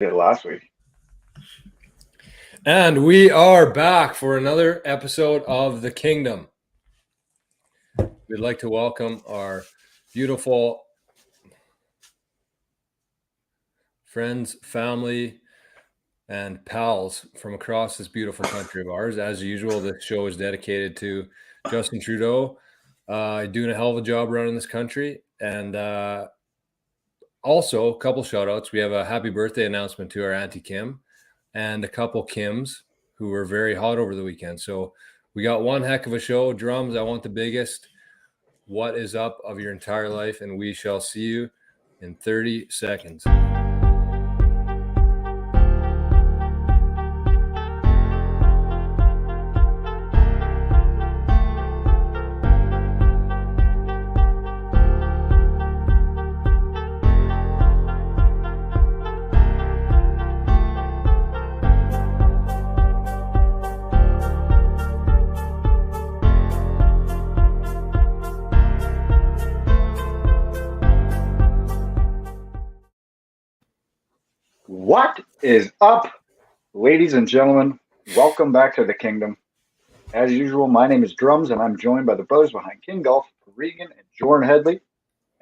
did last week. And we are back for another episode of the Kingdom. We'd like to welcome our beautiful friends, family, and pals from across this beautiful country of ours. As usual, this show is dedicated to Justin Trudeau doing a hell of a job running this country. And also, a couple shout outs. We have a happy birthday announcement to our Auntie Kim and a couple Kims who were very hot over the weekend. So we got one heck of a show. Drums, I want the biggest. What is up of your entire life? And we shall see you in 30 seconds. What is up, ladies and gentlemen? Welcome back to the Kingdom. As usual, my name is Drums, and I'm joined by the brothers behind Kngdom, Regan and Jordan Headley.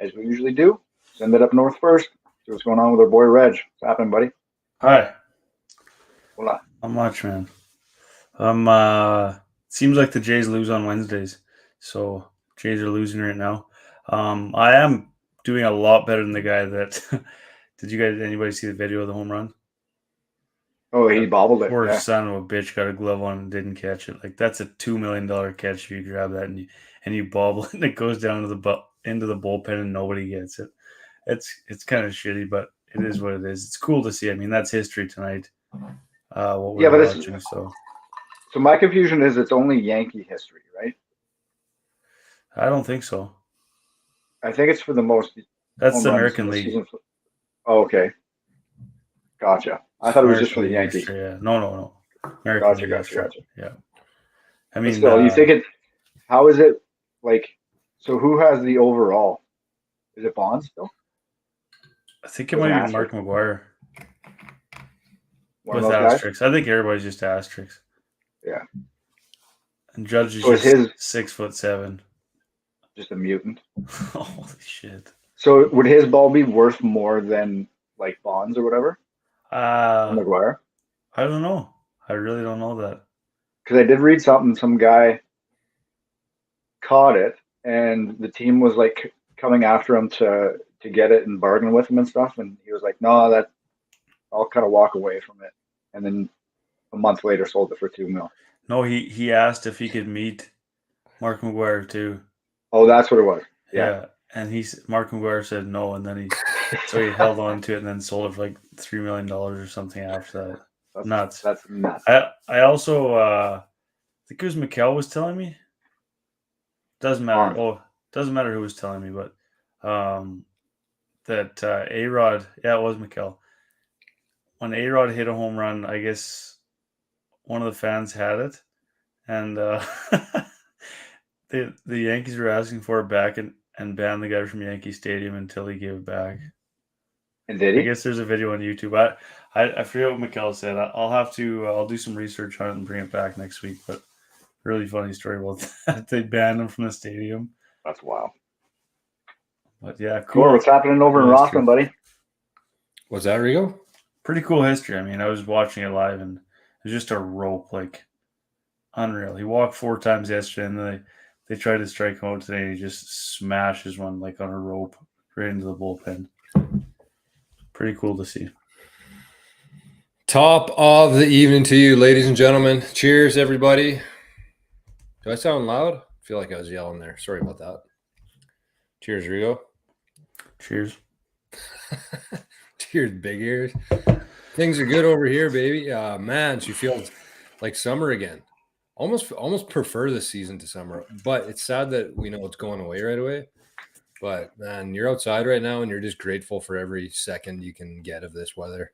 As we usually do, send it up north first. See what's going on with our boy Reg. What's happening, buddy? Hi. Hola. Not much, man. Seems like the Jays lose on Wednesdays, so Jays are losing right now. I am doing a lot better than the guy that. Did anybody see the video of the home run? Oh, he bobbled it. Poor Yeah. son of a bitch got a glove on and didn't catch it. Like, that's a $2 million catch if you grab that and you bobble it and it goes down to into the bullpen and nobody gets it. It's kind of shitty, but it is what it is. It's cool to see. I mean, that's history tonight. What we're watching. So my confusion is it's only Yankee history, right? I don't think so. I think it's for the most. That's the American League. Oh, okay. Gotcha. I thought it was just for the Yankees. Yeah. No. American Gotcha. Yeah. I mean, still, you think how is it like? So who has the overall? Is it Bonds still? I think it might be Mark McGwire. One with asterisks. I think everybody's just asterisks. Yeah. And Judge is just 6'7". Just a mutant. Holy shit. So would his ball be worth more than like Bonds or whatever? McGwire? I don't know. I really don't know that. Because I did read something. Some guy caught it, and the team was like coming after him to get it and bargain with him and stuff. And he was like, "No, I'll kind of walk away from it." And then a month later, sold it for $2 million. No, he asked if he could meet Mark McGwire too. Oh, that's what it was. Yeah. And Mark McGwire said no, and then he held on to it and then sold it for like $3 million or something after that. That's nuts. I also I think it was Mikkel was telling me. Doesn't matter. Doesn't matter who was telling me, but that A-Rod, it was Mikkel. When A-Rod hit a home run, I guess one of the fans had it, and the Yankees were asking for it back and banned the guy from Yankee Stadium until he gave it back. And did he? I guess there's a video on YouTube. I forget what Mikkel said. I'll do some research on it and bring it back next week. But really funny story about that. They banned him from the stadium. That's wild. But yeah, cool. What's happening over in Rockland, buddy? What's that, Rigo? Pretty cool history. I mean, I was watching it live and it was just a rope, like unreal. He walked 4 times yesterday, and then they tried to strike him out today, and he just smashes one like on a rope right into the bullpen. Pretty cool to see. Top of the evening to you, ladies and gentlemen. Cheers, everybody. Do I sound loud? I feel like I was yelling there. Sorry about that. Cheers, Rigo. Cheers. Cheers, big ears. Things are good over here, baby. Man, she feels like summer again. Almost prefer this season to summer, but it's sad that we know it's going away right away. But man, you're outside right now and you're just grateful for every second you can get of this weather.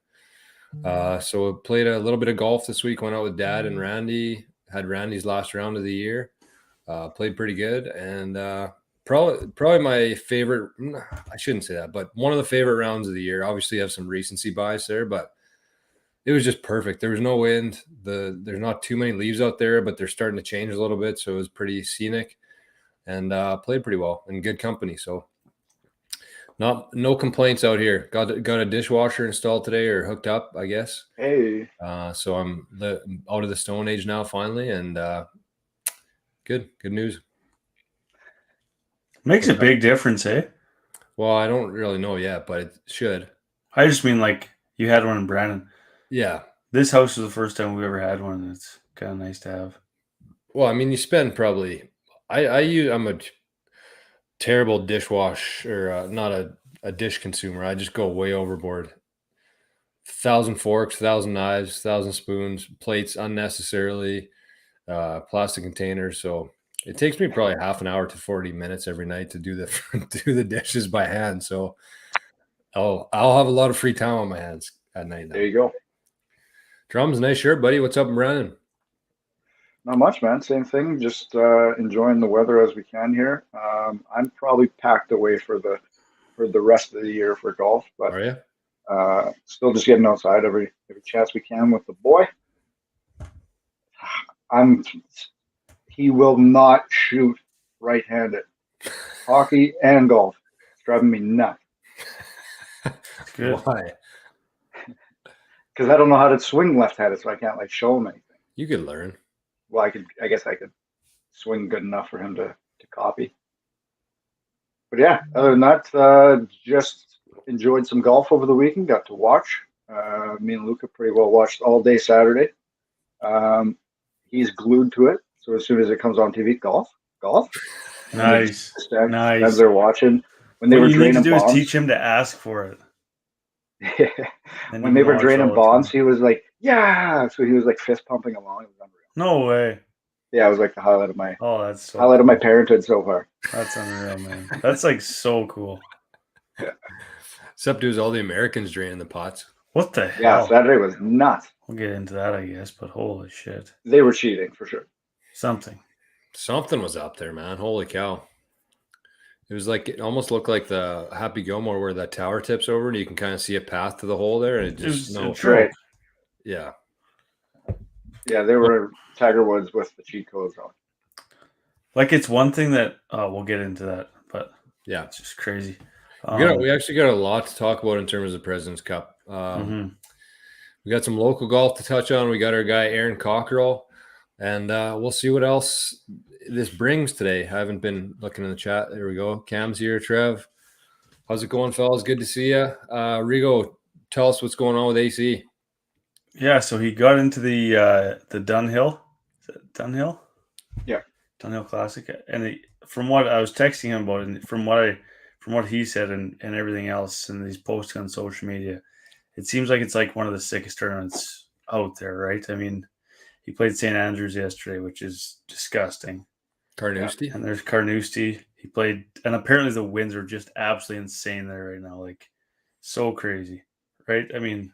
So I played a little bit of golf this week, went out with Dad and Randy, had Randy's last round of the year. Played pretty good, and probably my favorite. I shouldn't say that, but one of the favorite rounds of the year. Obviously, I have some recency bias there, but it was just perfect. There was no wind. There's not too many leaves out there, but they're starting to change a little bit, so it was pretty scenic, and played pretty well in good company. So no complaints out here. Got a dishwasher installed today, or hooked up, I guess. Hey, So I'm out of the Stone Age now, finally, and good news. Makes a big difference, eh? Well, I don't really know yet, but it should. I just mean like you had one in Brandon. Yeah. This house is the first time we've ever had one, and it's kind of nice to have. Well, I mean, you spend probably. I'm a terrible dishwasher, or not a dish consumer. I just go way overboard. 1,000 forks, 1,000 knives, 1,000 spoons, plates unnecessarily, plastic containers. So it takes me probably half an hour to 40 minutes every night to do the dishes by hand. So I'll have a lot of free time on my hands at night now. there you go. Drums, nice shirt, buddy. What's up, Brandon? Not much, man. Same thing. Just enjoying the weather as we can here. I'm probably packed away for the rest of the year for golf, but Are you? still just getting outside every chance we can with the boy. He will not shoot right-handed. Hockey and golf. It's driving me nuts. Good. Why? Because I don't know how to swing left-handed, so I can't like show him anything. You could learn. Well, I guess I could swing good enough for him to copy. But yeah, other than that, just enjoyed some golf over the weekend. Got to watch. Me and Luca pretty well watched all day Saturday. He's glued to it. So as soon as it comes on TV, golf. Nice. Nice. As they're watching. When they What were you need to draining do is bonds. teach him to ask for it. Then When you they were watch draining all the bonds, time. he was like, yeah. So he was like fist pumping along. It was unreal. No way. Yeah, it was like the highlight of my Oh, that's so highlight of my cool. parenthood so far. That's unreal, man. That's like so cool. Except it was all the Americans draining the pots. What the Yeah, hell? Saturday was nuts. We'll get into that, I guess, but holy shit. They were cheating for sure. Something. Something was up there, man. Holy cow. It was like, it almost looked like the Happy Gilmore where that tower tips over and you can kind of see a path to the hole there. And it just, no. That's right. Yeah. Yeah, they were Tiger Woods with the cheat codes on. Like it's one thing that we'll get into that, but Yeah. it's just crazy. We actually got a lot to talk about in terms of President's Cup. We got some local golf to touch on. We got our guy Aaron Cockerill, and we'll see what else this brings today. I haven't been looking in the chat. There we go. Cam's here. Trev, how's it going, fellas? Good to see you. Rigo, tell us what's going on with AC. Yeah, so he got into the Dunhill. Is it Dunhill? Yeah. Dunhill Classic. And from what I was texting him about, and from what he said and everything else, and he's posting on social media, it seems like it's like one of the sickest tournaments out there, right? I mean, he played St. Andrews yesterday, which is disgusting. Carnoustie. And there's Carnoustie. He played, and apparently the winds are just absolutely insane there right now, like so crazy, right? I mean,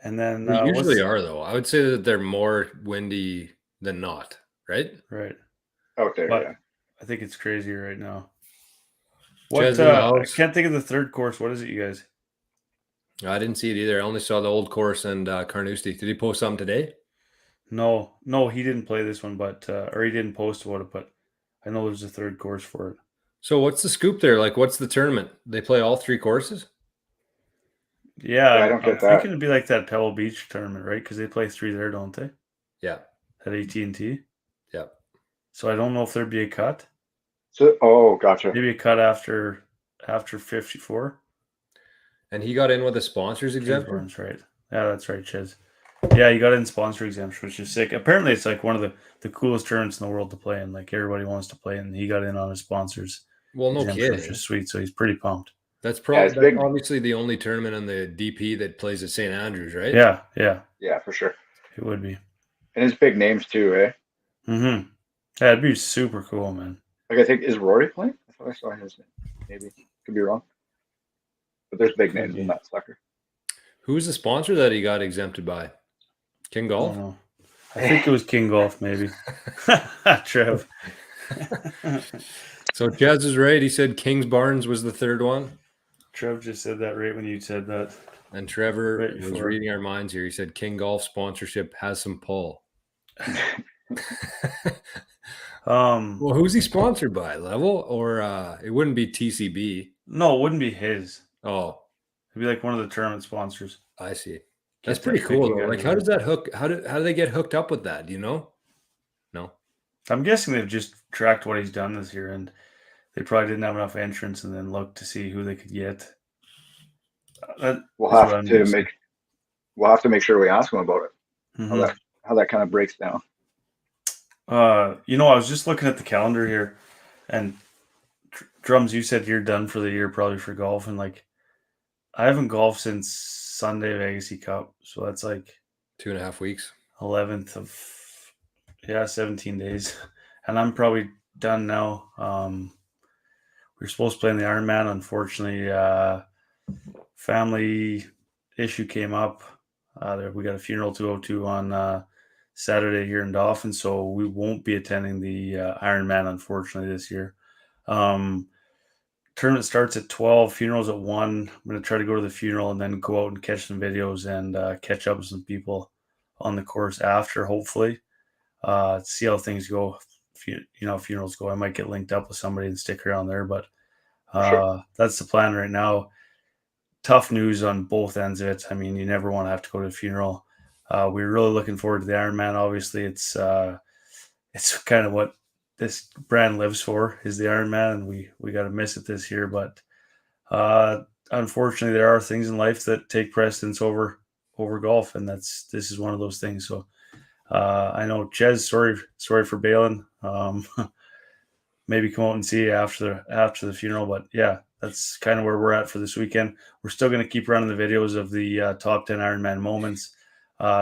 and then They usually are, though. I would say that they're more windy than not, right? right Out there, but yeah. I think it's crazy right now. Chaz What in the I house. can't think of the third course. What is it, you guys? I didn't see it either. I only saw the old course and Carnoustie. Did he post something today? No, he didn't play this one, but or he didn't post about it, but I know there's a third course for it. So what's the scoop there? Like, what's the tournament? They play all three courses? Yeah, I don't get I'm that. thinking it'd be like that Pebble Beach tournament, right? Because they play 3 there, don't they? Yeah. At AT&T. Yeah. So I don't know if there'd be a cut. So, gotcha. Maybe a cut after 54. And he got in with a sponsors Chiz exemption? Barnes, right? Yeah, that's right, Chiz. Yeah, he got in sponsor exemption, which is sick. Apparently, it's like one of the coolest tournaments in the world to play in. Like everybody wants to play, and he got in on his sponsors. Well, no exemption, kidding. which is sweet. So he's pretty pumped. That's it's probably big. obviously the only tournament in the DP that plays at St. Andrews, right? Yeah, Yeah, for sure. it would be. And it's big names too, eh? Mm-hmm. Yeah, it'd be super cool, man. Like I think, is Rory playing? I thought I saw his name. Maybe. Could be wrong. But there's big names in that sucker. Who's the sponsor that he got exempted by? King I Golf? don't know. I think it was King Golf, maybe. Trev. So Chaz is right. He said Kings Barnes was the third one. Trev just said that right when you said that. And Trevor Right was before. reading our minds here. He said King Golf sponsorship has some pull. Well, who's he sponsored by? Level or it wouldn't be TCB? No, it wouldn't be his. Oh, It'd be like one of the tournament sponsors. I see. Get That's pretty that cool picking though. out Like, of how here. does that hook? How do they get hooked up with that? Do you know? No. I'm guessing they've just tracked what he's done this year, and they probably didn't have enough entrants, and then looked to see who they could get. That We'll is what have I'm to guessing. make sure we ask him about it. Mhm. How that kind of breaks down. I was just looking at the calendar here, and Drums, you said you're done for the year, probably for golf, and like I haven't golfed since Sunday Vegas Cup, so that's like 2.5 weeks. 11th of 17 days, and I'm probably done now. We were supposed to play in the Ironman. Unfortunately, family issue came up. We got a funeral to go to on Saturday here in Dauphin, so we won't be attending the Ironman, unfortunately, this year. Tournament starts at 12, funeral's at 1. I'm going to try to go to the funeral and then go out and catch some videos and catch up with some people on the course after, hopefully. See how things go. Funerals go. I might get linked up with somebody and stick around there, but Sure. that's the plan right now. Tough news on both ends of it. I mean, you never want to have to go to a funeral. We're really looking forward to the Ironman. Obviously, it's kind of what this brand lives for, is the Ironman, and we got to miss it this year. But unfortunately, there are things in life that take precedence over golf, and this is one of those things. So I know, Ches, sorry for bailing. Maybe come out and see you after the funeral. But yeah, that's kind of where we're at for this weekend. We're still going to keep running the videos of the top 10 Ironman moments.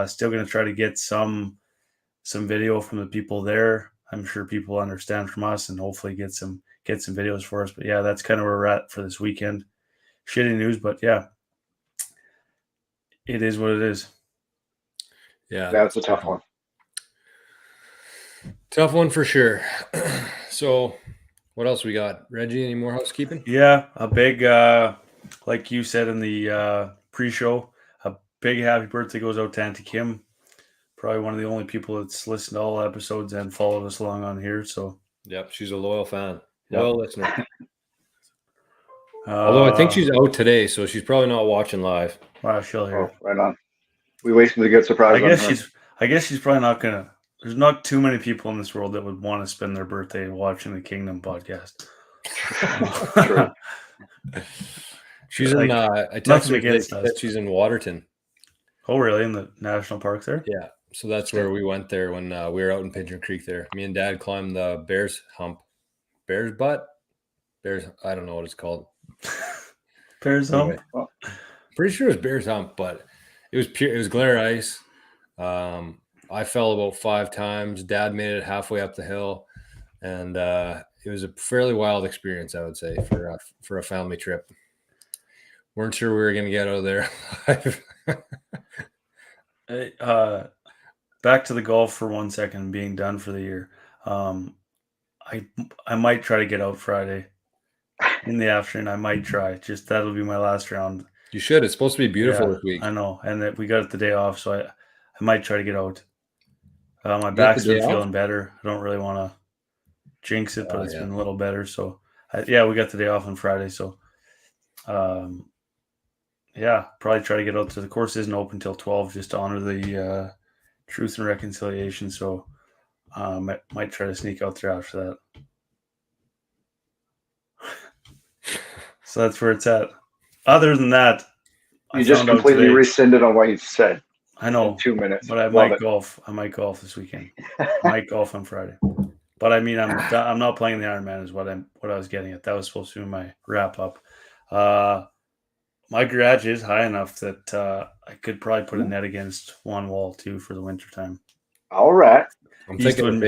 Still going to try to get some video from the people there. I'm sure people understand from us, and hopefully get some videos for us. But yeah, that's kind of where we're at for this weekend. Shitty news, but yeah, it is what it is. Yeah, That's a tough one. Tough one for sure. So, what else we got? Reggie, any more housekeeping? Yeah, a big, like you said in the pre-show, a big happy birthday goes out to Auntie Kim. Probably one of the only people that's listened to all episodes and followed us along on here. So, Yep, she's a loyal fan, Yep. loyal listener. Although I think she's out today, so she's probably not watching live. Wow, she'll hear. Oh, right on. We wasted a good surprise. I guess she's probably not gonna. There's not too many people in this world that would want to spend their birthday watching the Kngdom podcast. True. She's Like, in. I nothing texted her against today, us. that she's in Waterton. Oh, really? In the national park there? Yeah, so that's where we went there when we were out in Pigeon Creek. There, me and Dad climbed the Bear's Hump, Bear's Butt, Bear's. I don't know what it's called. Bear's Hump. Well, Pretty sure it was Bear's Hump, but it was pure. It was glare ice. I fell about 5 times. Dad made it halfway up the hill, and it was a fairly wild experience, I would say, for a family trip. Weren't sure we were going to get out of there. Hey, back to the golf for 1 second, being done for the year. I might try to get out Friday in the afternoon. I might try. Just that'll be my last round. You should. It's supposed to be beautiful Yeah, this week. I know, and that we got the day off, so I might try to get out. My You got back's the day been off? feeling better. I don't really want to jinx it, but Oh, it's yeah. been a little better. So, we got the day off on Friday. So, probably try to get out to the course. Isn't open till 12, just to honor the Truth and Reconciliation. So, might try to sneak out there after that. So that's where it's at. Other than that, you just completely rescinded on what you said. I know, in 2 minutes, but I might golf. I might golf this weekend. I might golf on Friday. But I mean, I'm not playing the Ironman. Is what I was getting at. That was supposed to be my wrap up. My garage is high enough that I could probably put a net against one wall too for the wintertime. All right. I'm thinking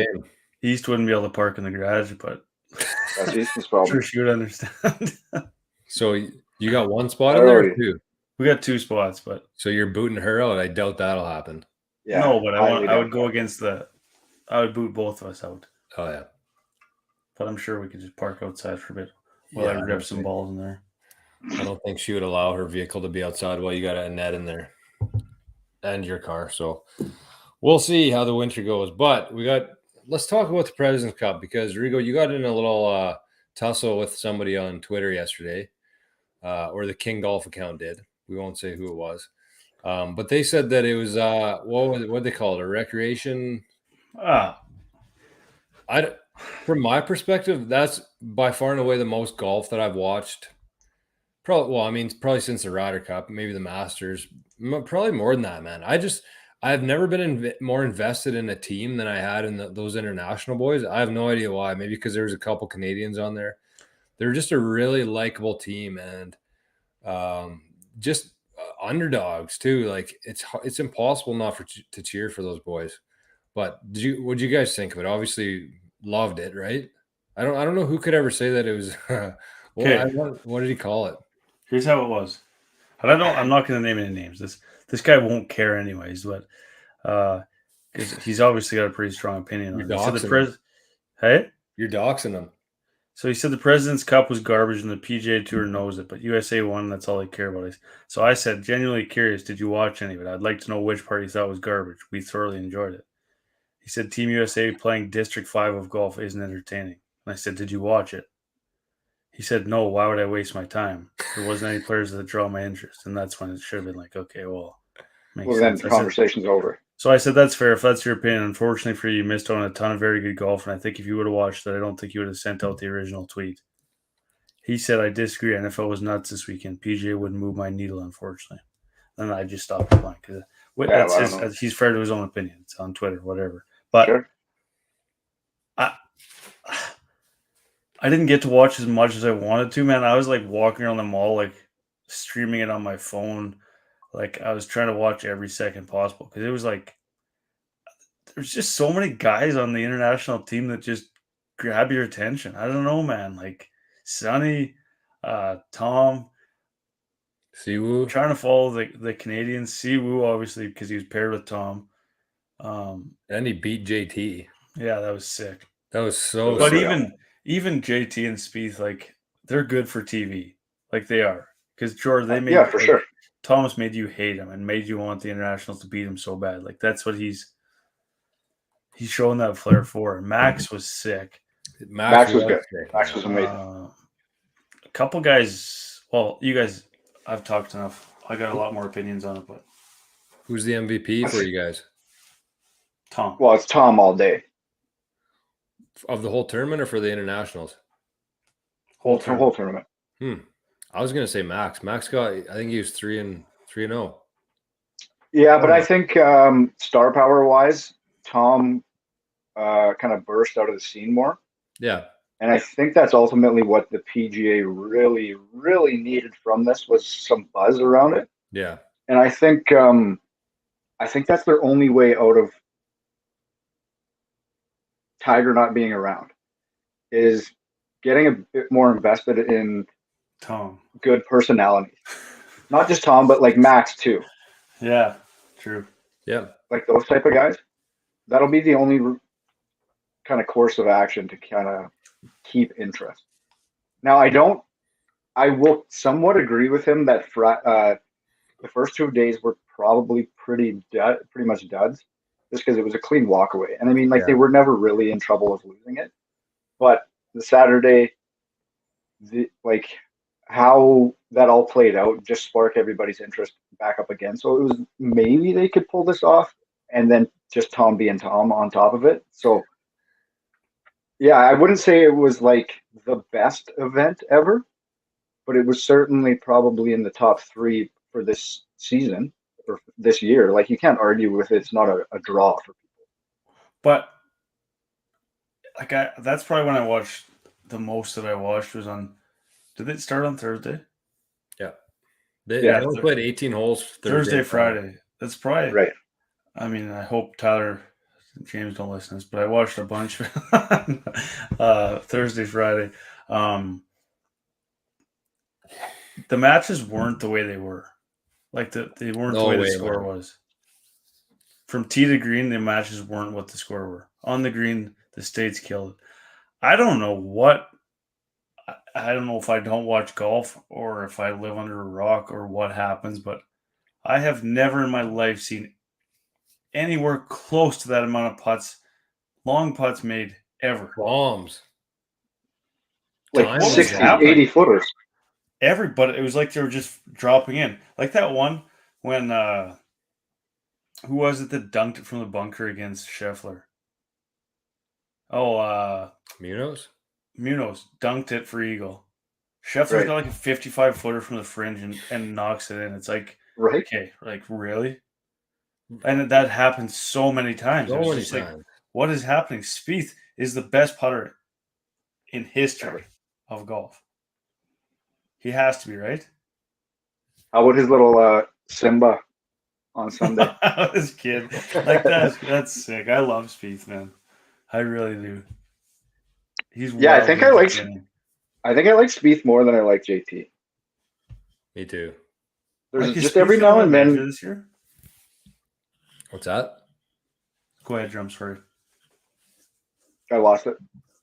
East wouldn't be able to park in the garage, but that's Easton's problem. Sure, she would understand. So you got one spot in there or 2? We got 2 spots, but so you're booting her out. I doubt that'll happen. Yeah, no, but I would go against I would boot both of us out. Oh yeah, but I'm sure we could just park outside for a bit while I rip some balls in there. I don't think she would allow her vehicle to be outside while you got a net in there and your car. So we'll see how the winter goes. But let's talk about the President's Cup because Rigo, you got in a little tussle with somebody on Twitter yesterday, or the King Golf account did. We won't say who it was. But they said that it was what they call it, a recreation. From my perspective, that's by far and away the most golf that I've watched. Probably since the Ryder Cup, maybe the Masters, probably more than that, man. I've never been more invested in a team than I had in those international boys. I have no idea why. Maybe because there was a couple Canadians on there. They're just a really likable team and just underdogs too. Like it's impossible not to cheer for those boys. But what did you guys think of it? Obviously, loved it, right? I don't know who could ever say that it was. Okay. What did he call it? Here's how it was. I'm not going to name any names. This guy won't care anyways, but because he's obviously got a pretty strong opinion on it. He said hey, you're doxing him. So he said the President's Cup was garbage and the PGA Tour knows it, but USA won. That's all they care about. So I said, genuinely curious, did you watch any of it? I'd like to know which part you thought was garbage. We thoroughly enjoyed it. He said Team USA playing District 5 of golf isn't entertaining. And I said, did you watch it? He said, no, why would I waste my time? There wasn't any players that draw my interest. And that's when it should have been like, okay, well, makes sense. Then the conversation's over. So I said, that's fair. If that's your opinion, unfortunately for you, you missed out on a ton of very good golf. And I think if you would have watched that, I don't think you would have sent out the original tweet. He said, I disagree. NFL was nuts this weekend. PGA wouldn't move my needle, unfortunately. And I just stopped replying because he's fair to his own opinion. It's on Twitter, whatever. But sure. I didn't get to watch as much as I wanted to, man. I was like walking around the mall, like streaming it on my phone. Like I was trying to watch every second possible because it was like there's just so many guys on the international team that just grab your attention. I don't know, man. Like Sonny, Tom, Siwoo. Trying to follow the Canadians. Siwoo, obviously, because he was paired with Tom. And he beat JT. Yeah, that was sick. That was so. But even JT and Spieth, like they're good for TV, like they are. Because George, they made for sure. Thomas made you hate him and made you want the internationals to beat him so bad. Like that's what he's showing that flair for. Max was sick. Max was good. Max was amazing. A couple guys. Well, you guys, I've talked enough. I got a lot more opinions on it, but who's the MVP for you guys? Tom. Well, it's Tom all day. Of the whole tournament or for the internationals? Whole tournament. I was gonna say Max. Max got. I think he was 3-0. Yeah, but I think star power wise, Tom kind of burst out of the scene more. Yeah. And I think that's ultimately what the PGA really, really needed from this was some buzz around it. Yeah. And I think that's their only way out of Tiger not being around is getting a bit more invested in Tom. Good personalities. Not just Tom, but like Max too. Yeah, true. Yeah. Like those type of guys. That'll be the only kind of course of action to kind of keep interest. Now, I will somewhat agree with him that the first 2 days were probably pretty much duds just because it was a clean walkaway. And I mean, they were never really in trouble of losing it. But the Saturday, how that all played out just sparked everybody's interest back up again. So it was maybe they could pull this off and then just Tom being Tom on top of it. So yeah, I wouldn't say it was like the best event ever, but it was certainly probably in the top 3 for this season or this year. Like you can't argue with it's not a draw for people. But that's probably when I watched the most that I watched was on. Did it start on Thursday? Yeah. They only played 18 holes Thursday, Friday. That's probably right. I mean, I hope Tyler and James don't listen to this, but I watched a bunch Thursday, Friday. The matches weren't the way they were. Like they weren't the way the score was. From tee to green, the matches weren't what the score were. On the green, the States killed it. I don't know what I don't know if I don't watch golf or if I live under a rock or what happens, but I have never in my life seen anywhere close to that amount of putts, long putts made ever. Bombs. Like Time What was 60, happening? 80 footers. But it was like they were just dropping in. Like that one when who was it that dunked it from the bunker against Scheffler? Oh, Munoz. Munoz dunked it for eagle. Scheffler's Right. got like a 55 footer from the fringe and knocks it in. It's like, Right? okay, like really? And that happened so many times. So It was many just like, times. what is happening? Spieth is the best putter in history of golf. He has to be, right? How about his little Simba on Sunday? This kid, like that's sick. I love Spieth, man. I really do. He's Yeah, I think I like entertaining. Spieth more than I like JT. Me too. There's Like, is just Spieth every gonna now win and a major then. this year. What's that? Go ahead, Drum. Sorry, I lost it.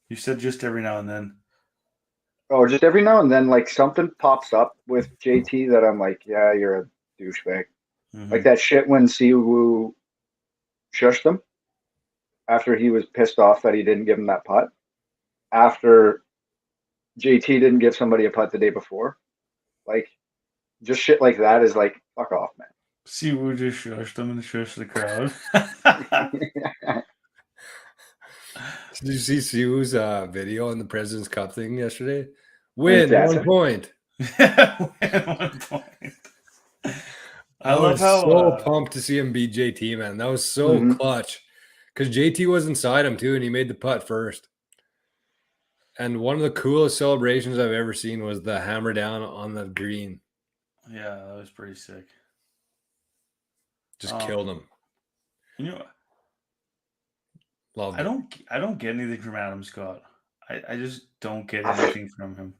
you said just every now and then. Oh, just every now and then, like something pops up with JT that I'm like, yeah, you're a douchebag. Mhm. Like that shit when Siwoo shushed him after he was pissed off that he didn't give him that putt. After JT didn't give somebody a putt the day before. Like, just shit like that is like, fuck off, man. Siwoo just shushed him and shushed the crowd. Did you see Siwoo's video on the President's Cup thing yesterday? Win That's 1 it. point. At one point. I love was how so pumped to see him beat JT, man. That was so Mhm. clutch because JT was inside him too, and he made the putt first. And one of the coolest celebrations I've ever seen was the hammer down on the green. yeah, that was pretty sick. Just killed him. You know, Loved I it. don't get anything from Adam Scott. I just don't get anything from him.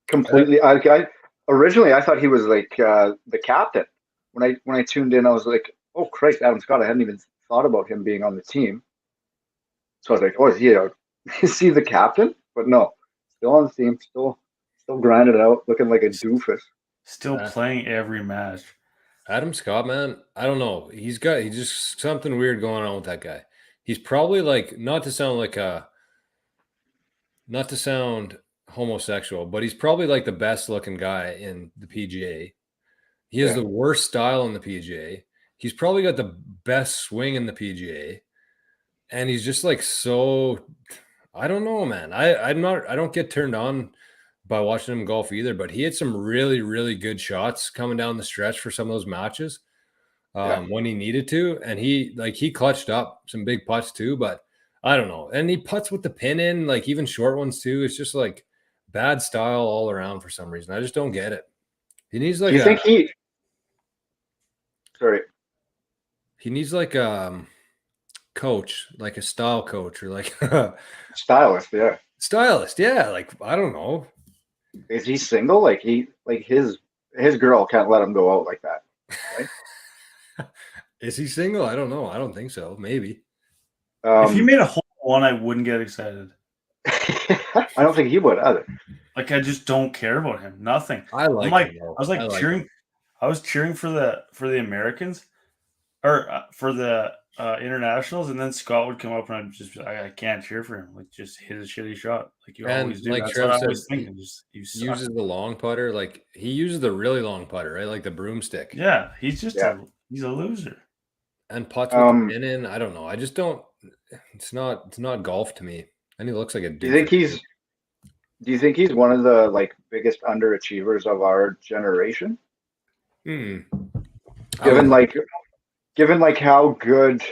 Completely. Originally I thought he was like the captain. When I tuned in, I was like, oh Christ, Adam Scott. I hadn't even thought about him being on the team. So I was like, oh, is he the captain? But no, still on the team, still grinding it out, looking like a doofus. Still playing every match. Adam Scott, man, I don't know. He's just something weird going on with that guy. He's probably like not to sound homosexual, but he's probably like the best looking guy in the PGA. He has the worst style in the PGA. He's probably got the best swing in the PGA. And he's just like so I don't know, man. I don't get turned on by watching him golf either, but he had some really, really good shots coming down the stretch for some of those matches when he needed to. And he clutched up some big putts too, but I don't know. And he putts with the pin in, like even short ones too. It's just like bad style all around for some reason. I just don't get it. He needs like Do you think he? Sorry. He needs like coach, like a style coach or like Stylist, yeah. Stylist, yeah. Like I don't know. Is he single? Like his girl can't let him go out like that, right? Is he single? I don't know. I don't think so. Maybe. If he made a hole one, I wouldn't get excited. I don't think he would either. Like I just don't care about him. Nothing. I like him, I was like cheering. him. I was cheering for the Americans, or for the internationals, and then Scott would come up and I'd just be like, I can't cheer for him. Like just hit a shitty shot, like you always do. Like That's Trev what I said, was thinking. Just he uses the long putter. Like he uses the really long putter, right? Like the broomstick. Yeah, he's just he's a loser. And putts with the pin in. I don't know. I just don't. It's not golf to me. And he looks like a dude. Do you think he's one of the like biggest underachievers of our generation? Given like how good,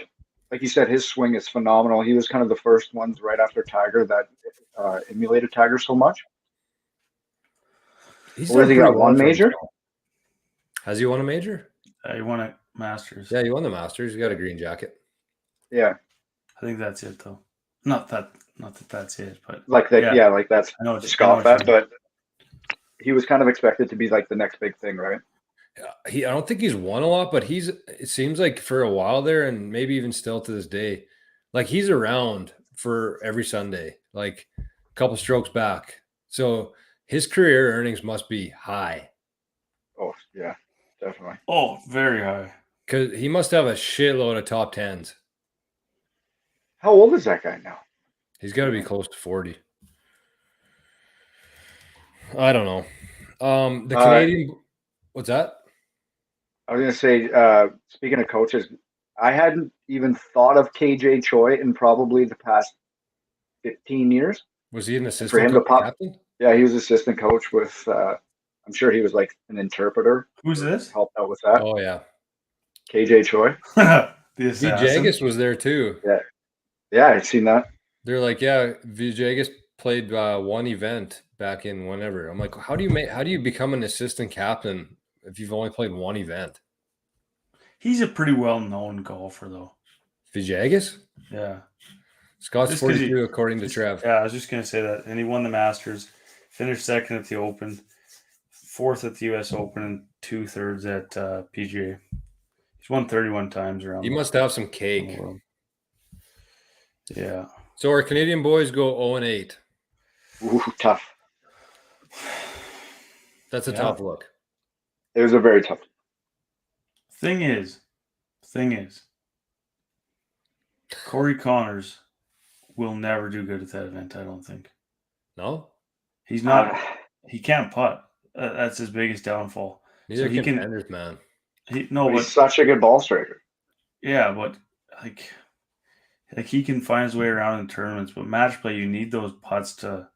like you said, his swing is phenomenal. He was kind of the first ones right after Tiger that emulated Tiger so much. He's got one major. Has he won a major? He won a Masters. Yeah, he won the Masters. He got a green jacket. Yeah, I think that's it though. Not that that's it, but like that. Yeah, like that's I know to scoff at, but he was kind of expected to be like the next big thing, right? I don't think he's won a lot, but it seems like for a while there, and maybe even still to this day, like he's around for every Sunday, like a couple strokes back. So his career earnings must be high Oh yeah, definitely. Oh, very high. because he must have a shitload of top tens. How old is that guy now? He's got to be close to 40. I don't know. The Canadian, what's that? I was gonna say, speaking of coaches, I hadn't even thought of KJ Choi in probably the past 15 years. Was he an For assistant him to coach pop, captain? yeah, he was assistant coach with. I'm sure he was like an interpreter. Who's this? Helped out with that. Oh yeah, KJ Choi. The assassin. Vijagas was there too. Yeah, I've seen that. They're like, yeah, Vijagas played one event back in whenever. I'm like, how do you become an assistant captain if you've only played one event? He's a pretty well-known golfer, though. Vijagas? Yeah. Scott's Just 'cause 42 according to Trev. Yeah, I was just gonna say that, and he won the Masters, finished second at the Open, fourth at the U.S. Open, and 2/3 at PGA. He's won 31 times around. He must have some the cake. world. Yeah. So our Canadian boys go 0-8. Ooh, tough. That's a tough look. It was a very tough. Thing is, Corey Connors will never do good at that event. I don't think. No, He's not. He can't putt. That's his biggest downfall. neither So he can can- Penders, man. But he's such a good ball striker. Yeah, but like he can find his way around in tournaments, but match play, you need those putts to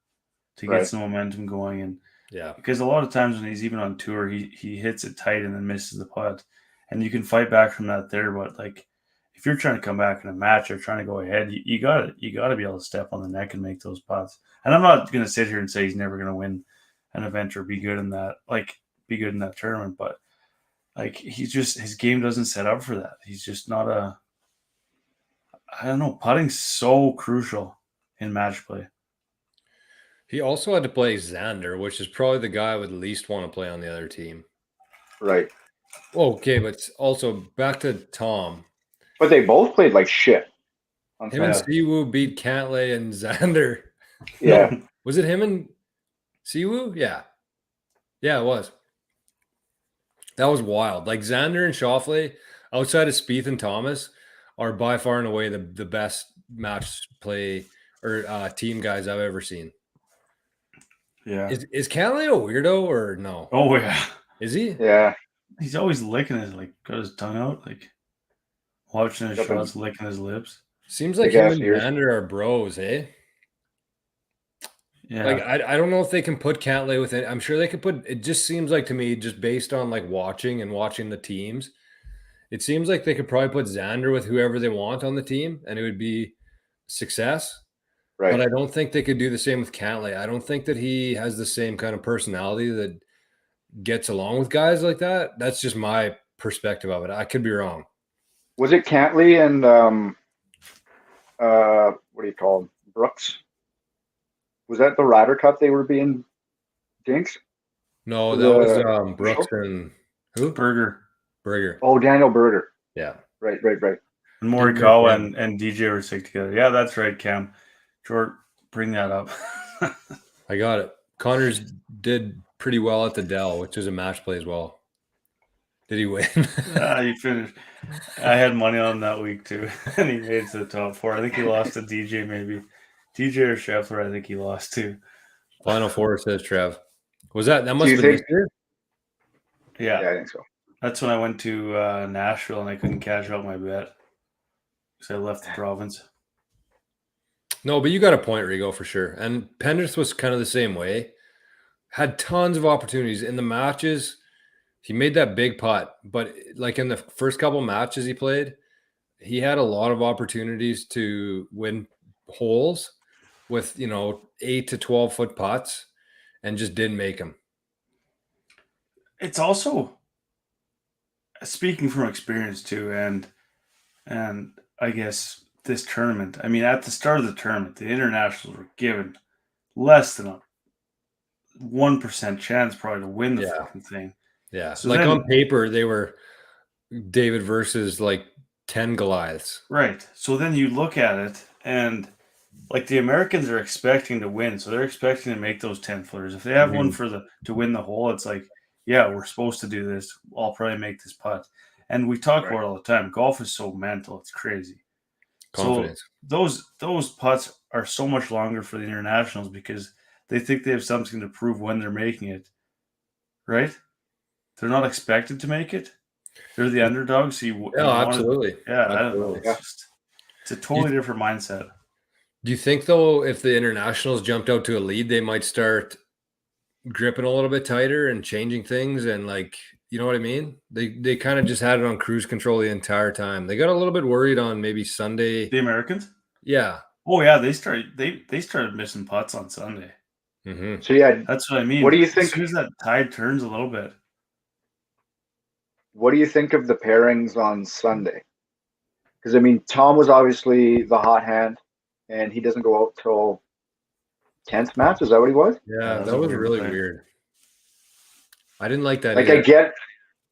Right. get some momentum going, and Yeah, because a lot of times when he's even on tour, he hits it tight and then misses the putt, and you can fight back from that there. But like if you're trying to come back in a match or trying to go ahead, you gotta be able to step on the neck and make those putts. And I'm not gonna sit here and say he's never gonna win an event or be good in that tournament, but like his game doesn't set up for that. He's just not a. I don't know. Putting's so crucial in match play. he also had to play Xander, which is probably the guy I would least want to play on the other team. Right. Okay, but also back to Tom. But they both played like shit. On Him and Sunday. Siwoo beat Cantlay and Xander. Yeah. Was it him and Siwoo? Yeah. Yeah, it was. That was wild. Like Xander and Schauffele, outside of Spieth and Thomas, are by far and away the best match play or team guys I've ever seen. Yeah. Is Cantlay a weirdo or no? Oh yeah. Is he? Yeah. He's always licking his got his tongue out, like watching his Got them. shots, licking his lips. Seems like Big him ass and ears. Xander are bros, eh? Yeah. Like I don't know if they can put Cantlay with it. I'm sure they could put. It just seems like to me, just based on like watching the teams, it seems like they could probably put Xander with whoever they want on the team, and it would be success. Right. But I don't think they could do the same with Cantlay. I don't think that he has the same kind of personality that gets along with guys like that. That's just my perspective of it. I could be wrong. Was it Cantley and what do you call him? Brooks? Was that the Ryder Cup they were being dinks? No, The- that was Brooks and who? Berger Berger. Oh, Daniel Berger. Yeah. Right. and Morikawa and DJ were sick together. Yeah, that's right, Cam. George, bring that up. I got it. Connors did pretty well at the Dell, which is a match play as well. Did he win? He finished. I had money on him that week too, and he made it to the top four. I think he lost to DJ, maybe DJ or Scheffler. I think he lost to. Final four, says Trev. Was that must you have been think- this year? Yeah, Yeah, I think so. that's when I went to Nashville and I couldn't cash out my bet because I left the province. No, but you got a point, Rigo, for sure. And Penrith was kind of the same way. Had tons of opportunities in the matches. He made that big putt, but like in the first couple matches he played, he had a lot of opportunities to win holes with 8 to 12 foot putts and just didn't make them. It's also speaking from experience too, and I guess this tournament. I mean, at the start of the tournament, the internationals were given less than a 1% chance probably to win the fucking thing. Yeah. So like then- on paper, they were David versus like 10 Goliaths. Right. So then you look at it and like the Americans are expecting to win, so they're expecting to make those 10 footers. If they have one to win the hole, it's like, yeah, we're supposed to do this. I'll probably make this putt. And we talk about it all the time. Golf is so mental, it's crazy. Confidence. So those putts are so much longer for the internationals because they think they have something to prove when they're making it. Right? They're not expected to make it. They're the underdogs. So absolutely. Yeah, absolutely. I don't know. It's a totally different mindset. Do you think, though, if the internationals jumped out to a lead, they might start gripping a little bit tighter and changing things? And, like, you know what I mean? They kind of just had it on cruise control the entire time. They got a little bit worried on maybe Sunday. The Americans? Yeah. Oh, yeah. They started missing putts on Sunday. Mm-hmm. So, yeah. That's what I mean. What do you think? As soon as that tide turns a little bit. What do you think of the pairings on Sunday? Because, I mean, Tom was obviously the hot hand, and he doesn't go out till 10th match. Is that what he was? Yeah, that was really weird. I didn't like that. Like, either.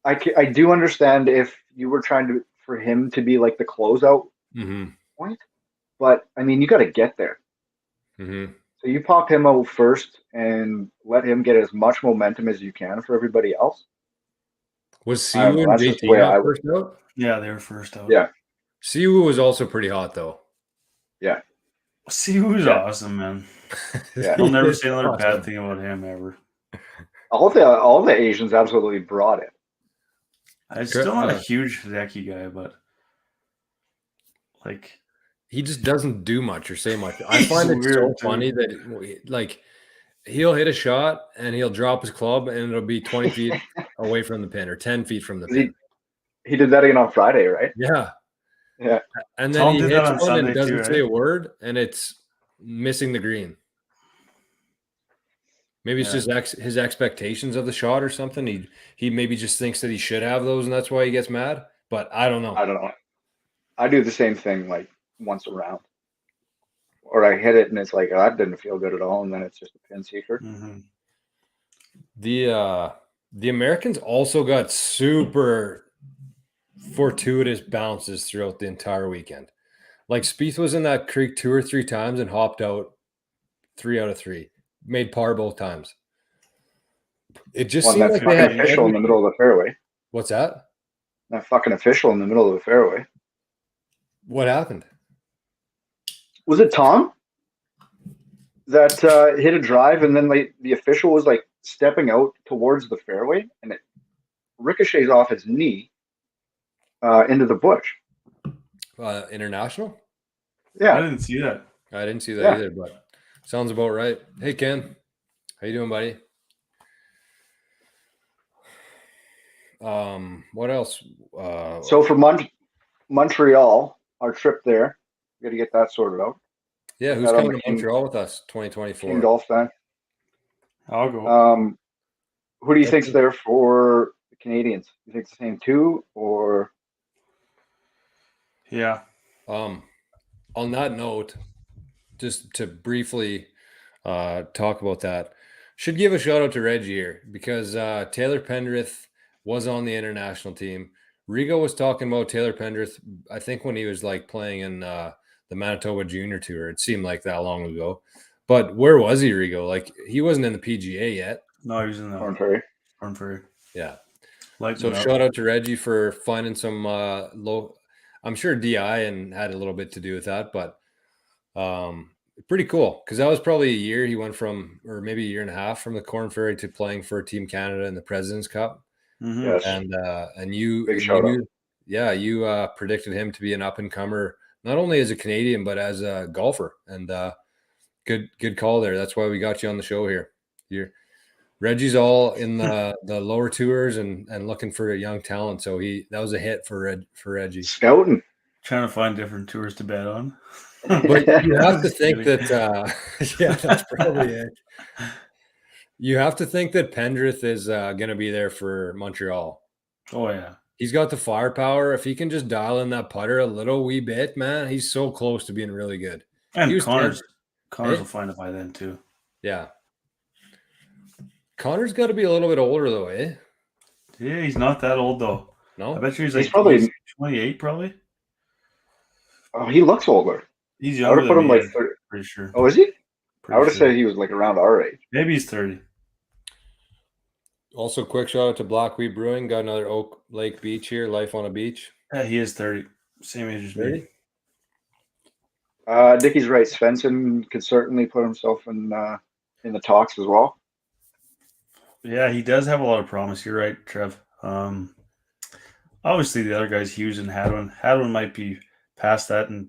I do understand if you were trying for him to be like the closeout point, but I mean, you got to get there. Mm-hmm. So you pop him out first and let him get as much momentum as you can for everybody else. Was Siwoo and JT not first out? Yeah, they were first out. Yeah. Siwoo was also pretty hot, though. Yeah. Siwoo's awesome, man. Yeah. I'll never say another bad thing about him ever. All the Asians absolutely brought it. I'm still not a huge Hideki guy, but like he just doesn't do much or say much. I find it so funny that like he'll hit a shot and he'll drop his club and it'll be 20 feet away from the pin or 10 feet from the pin. He did that again on Friday, right? Yeah. Yeah. And then he hits one and doesn't say a word and it's missing the green. Maybe it's just his expectations of the shot or something. He maybe just thinks that he should have those and that's why he gets mad. But I don't know. I do the same thing like once a round. Or I hit it and it's like, oh, that didn't feel good at all. And then it's just a pin seeker. Mm-hmm. The Americans also got super fortuitous bounces throughout the entire weekend. Like Spieth was in that creek 2 or 3 times and hopped out 3 out of 3. Made par both times. It just seemed like they had official in the middle of the fairway. What's that? That fucking official in the middle of the fairway. What happened? Was it Tom that hit a drive and then the official was like stepping out towards the fairway and it ricochets off his knee into the bush? International? Yeah. I didn't see that. I didn't see that either, but sounds about right. Hey, Ken. How you doing, buddy? What else? So for Montreal, our trip there, we got to get that sorted out. Yeah, who's coming to Montreal with us? 2024. King Golf fan. I'll go. Who do you think's there for the Canadians? You think the same two or? Yeah. On that note, just to briefly talk about that, should give a shout out to Reggie here because Taylor Pendrith was on the international team. Rigo was talking about Taylor Pendrith, I think when he was like playing in the Manitoba Junior Tour. It seemed like that long ago. But where was he, Rigo? Like he wasn't in the PGA yet. No, he was in the Corn Ferry. Corn Ferry. Yeah. So shout out to Reggie for finding some low. I'm sure DI and had a little bit to do with that, but pretty cool because that was probably a year he went from, or maybe a year and a half from the Corn Ferry to playing for Team Canada in the President's Cup. Mm-hmm. Yes. And you, big shout out. Yeah, you predicted him to be an up and comer, not only as a Canadian but as a golfer. And good call there. That's why we got you on the show here. Reggie's all in the lower tours and looking for a young talent. So that was a hit for Reggie. Scouting. Trying to find different tours to bet on. But you have to think that yeah, that's probably it. You have to think that Pendrith is going to be there for Montreal. Oh yeah, he's got the firepower. If he can just dial in that putter a little wee bit, man, he's so close to being really good. And Connors will find it by then too. Yeah. Connor's got to be a little bit older though, eh? Yeah, he's not that old though. No, I bet you he's probably 28, probably. Oh, he looks older. He's younger. I would put him like Pretty sure. Oh, is he? I Pretty would have sure. said he was like around our age. Maybe he's 30. Also, quick shout out to Blackweed Brewing. Got another Oak Lake Beach here. Life on a beach. Yeah, he is 30. Same age as me. 30? Dickie's right. Svensson could certainly put himself in the talks as well. Yeah, he does have a lot of promise. You're right, Trev. Obviously, the other guys, Hughes and Hadwin. Hadwin might be past that. And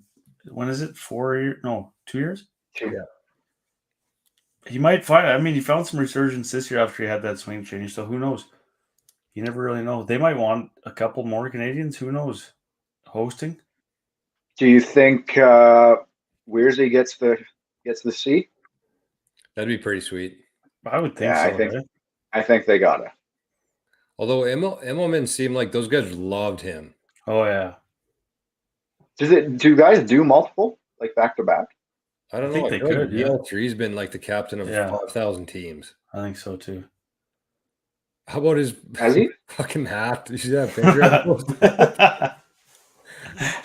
when is it? 4 years? No, 2 years? Yeah. He might find. I mean, he found some resurgence this year after he had that swing change. So who knows? You never really know. They might want a couple more Canadians. Who knows? Hosting. Do you think Weirzy gets the C? That'd be pretty sweet. I would think Yeah, so. I think they got it. Although Immelman seemed like those guys loved him. Oh yeah. Do guys do multiple like back to back? I don't I know. think I they feel like could, yeah. DL3's been like the captain of Yeah. 5,000 teams. I think so too. How about his Has he? fucking hat? Did you see that picture?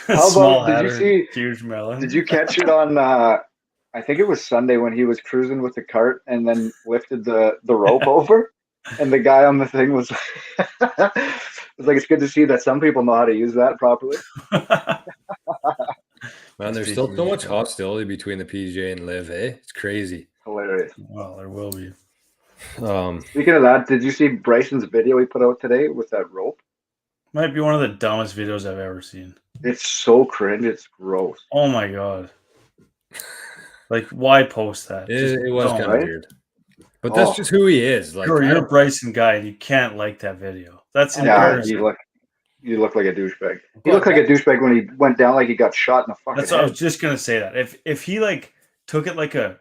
How Small about, did you hat see- or huge melon? Did you catch it on? I think it was Sunday when he was cruising with the cart and then lifted the rope over, and the guy on the thing was was like, "It's good to see that some people know how to use that properly." Man, there's That's still big so news, much yeah. hostility between the PJ and Liv, eh? It's crazy. Hilarious. Well, there will be. Speaking of that, did you see Bryson's video he put out today with that rope? Might be one of the dumbest videos I've ever seen. It's so cringe. It's gross. Oh my god. Like, why post that? It was don't. kind of right? weird. But that's Oh. just who he is. Like, You're I a don't- Bryson guy and you can't like that video. That's Yeah, embarrassing. you look like a douchebag. He looked like a douchebag when he went down like he got shot in the fucking That's what I head. was just gonna say. That if he like took it like a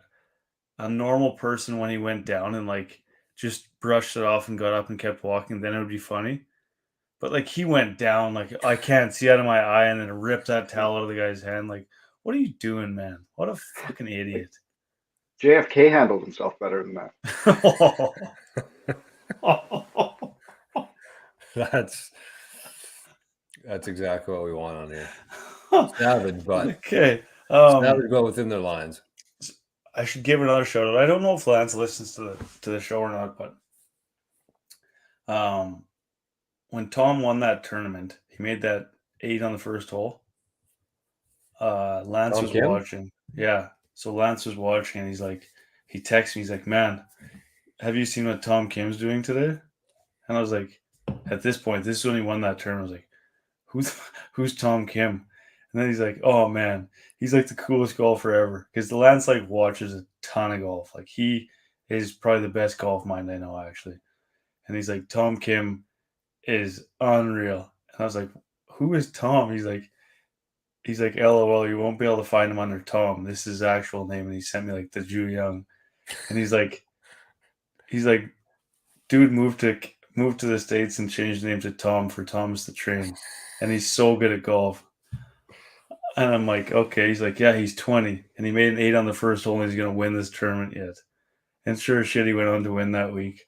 normal person when he went down and like just brushed it off and got up and kept walking, then it would be funny. But like he went down like I can't see out of my eye and then ripped that towel out of the guy's hand. Like, what are you doing, man? What a fucking idiot. JFK handled himself better than that. That's exactly what we want on here. Savage, but Okay. savage, but within their lines. I should give another shout out. I don't know if Lance listens to the show or not, but when Tom won that tournament, he made that 8 on the first hole. Lance Tom was Kim? watching. Yeah. So Lance was watching and he texted me, he's like, "Man, have you seen what Tom Kim's doing today?" And I was like, at this point, this is when he won that tournament. I was like, who's Tom Kim? And then he's like, "Oh man, he's like the coolest golfer ever." Because the Lance like watches a ton of golf. Like he is probably the best golf mind I know actually. And he's like, "Tom Kim is unreal." And I was like, "Who is Tom?" He's like, "LOL, you won't be able to find him under Tom. This is his actual name." And he sent me like the Ju Young. And he's like, "Dude moved to the States and changed the name to Tom for Thomas the Train. And he's so good at golf." And I'm like, okay. He's like, "Yeah, he's 20. And he made an 8 on the first hole and he's going to win this tournament yet." And sure as shit, he went on to win that week.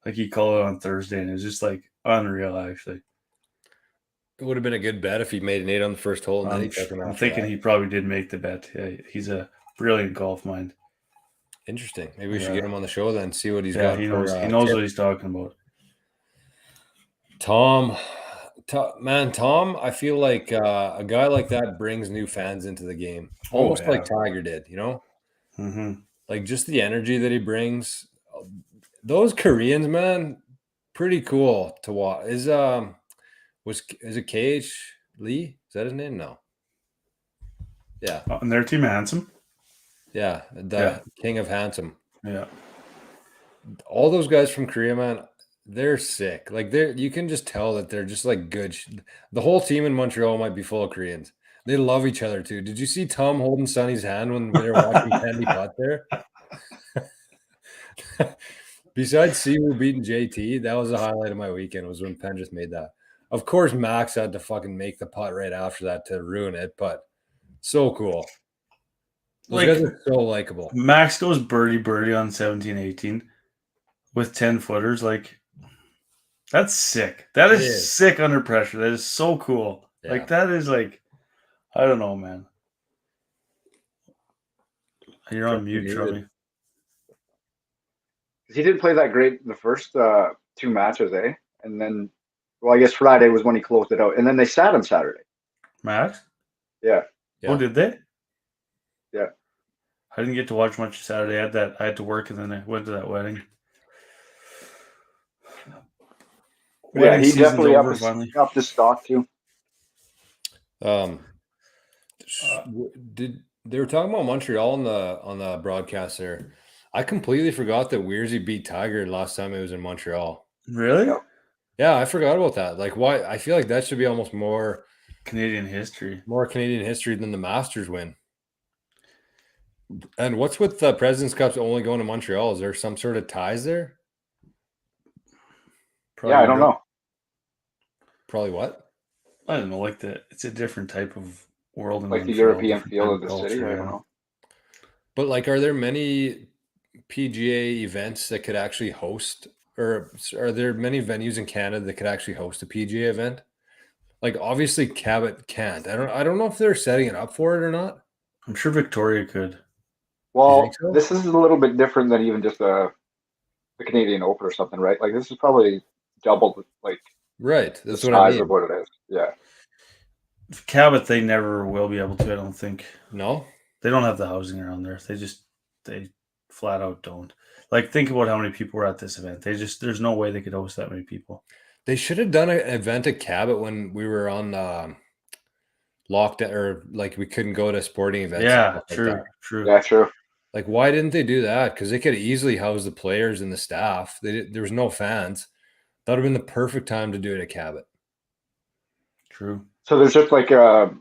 Like he called it on Thursday and it was just like unreal actually. It would have been a good bet if he made an 8 on the first hole. And then he took him I'm after thinking that. he probably did make the bet. Yeah, he's a brilliant golf mind. Interesting. Maybe we should Yeah. get him on the show then, see what he's Yeah, got. he for, knows. He knows tips. what he's talking about. Tom, I feel like a guy like that brings new fans into the game, Oh, almost like yeah. Tiger did. You know, Mm-hmm. like just the energy that he brings. Those Koreans, man, pretty cool to watch. Is it KH Lee? Is that his name? No. Yeah, And their team handsome. yeah, the Yeah. King of Handsome. Yeah. All those guys from Korea, man, they're sick. Like you can just tell that they're just like good. The whole team in Montreal might be full of Koreans. They love each other too. Did you see Tom holding Sonny's hand when they were watching Pendy putt there? Besides Siwoo beating JT, that was the highlight of my weekend. Was when Penn just made that. Of course, Max had to fucking make the putt right after that to ruin it, but so cool. Those Like- guys are so likable. Max goes birdie on 17-18 with 10 footers. Like, that's sick. That It is is. sick under pressure. That is so cool. Yeah. Like, that is like, I don't know, man. You're on mute, Trummy. He didn't play that great the first 2 matches, eh? And then, well, I guess Friday was when he closed it out, and then they sat him Saturday. Max? Yeah. Oh, did they? Yeah. I didn't get to watch much Saturday. I had to work, and then I went to that wedding. Yeah, he definitely upped his stock too. They were talking about Montreal on the broadcast there? I completely forgot that Weirzy beat Tiger last time it was in Montreal. Really? Yeah, I forgot about that. Like, why? I feel like that should be almost more Canadian history than the Masters win. And what's with the President's Cups only going to Montreal? Is there some sort of ties there? Probably I don't know. Probably what? I don't know. Like it's a different type of world in like Montreal, the European feel of the culture, city. I don't know. But like, are there many PGA events that could actually host, or are there many venues in Canada that could actually host a PGA event? Like, obviously Cabot can't. I don't know if they're setting it up for it or not. I'm sure Victoria could. Well, so? This is a little bit different than even just the Canadian Open or something, right? Like, this is probably double, like, right. That's the what I size mean. of what it is. Yeah. Cabot, they never will be able to. I don't think. No, they don't have the housing around there. They flat out don't. Like, think about how many people were at this event. There's no way they could host that many people. They should have done an event at Cabot when we were on lockdown, or like we couldn't go to sporting events. Yeah, true. Yeah, true. Like, why didn't they do that? Because they could easily house the players and the staff. There was no fans. That would have been the perfect time to do it at Cabot. True. So there's just like a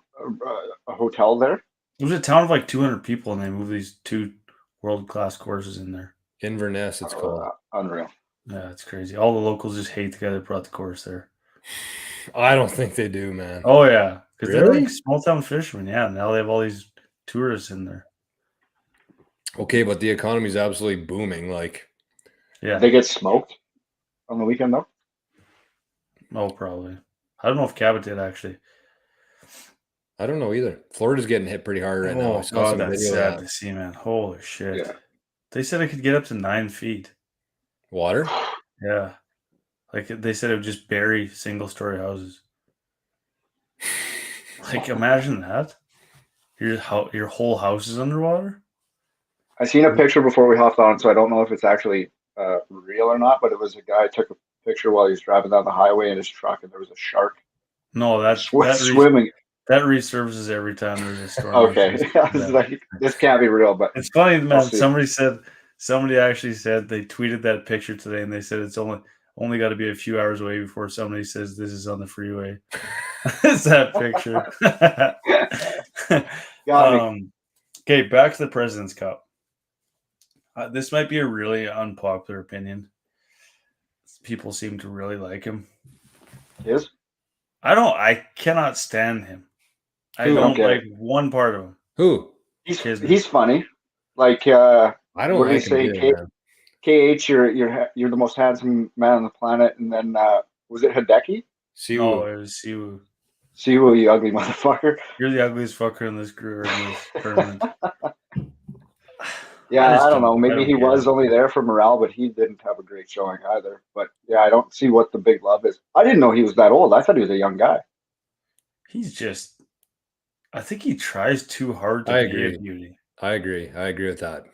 hotel there? It was a town of like 200 people, and they moved these 2 world-class courses in there. Inverness, it's called. Unreal. Yeah, it's crazy. All the locals just hate the guy that brought the course there. I don't think they do, man. Oh, yeah. Because Really? they're like small-town fishermen. Yeah, now they have all these tourists in there. Okay, but the economy is absolutely booming. Like, yeah. They get smoked on the weekend, though? Oh, probably. I don't know if Cabot did, actually. I don't know either. Florida's getting hit pretty hard right now. Oh, God, that's sad to see, man. Holy shit. Yeah. They said it could get up to 9 feet. Water? Yeah. Like, they said it would just bury single-story houses. Like, imagine that. Your whole house is underwater? I seen a picture before we hopped on, so I don't know if it's actually real or not, but it was a guy took a picture while he was driving down the highway in his truck, and there was a shark. No, that's swimming. That resurfaces every time there's a storm. Okay. I was like, this can't be real, but it's funny, man. Somebody actually said they tweeted that picture today, and they said it's only got to be a few hours away before somebody says this is on the freeway. It's that picture. Okay, back to the President's Cup. This might be a really unpopular opinion. People seem to really like him. Yes? I cannot stand him. I don't like one part of him. Who? He's funny. Like, I don't what like do you say? KH, you're the most handsome man on the planet, and then was it Hideki? Siwoo. No, it was Siwoo. Siwoo, you ugly motherfucker. You're the ugliest fucker in this tournament. Yeah, I don't know. Maybe he was only there for morale, but he didn't have a great showing either. But yeah, I don't see what the big love is. I didn't know he was that old. I thought he was a young guy. I think he tries too hard to be a beauty. I agree with that.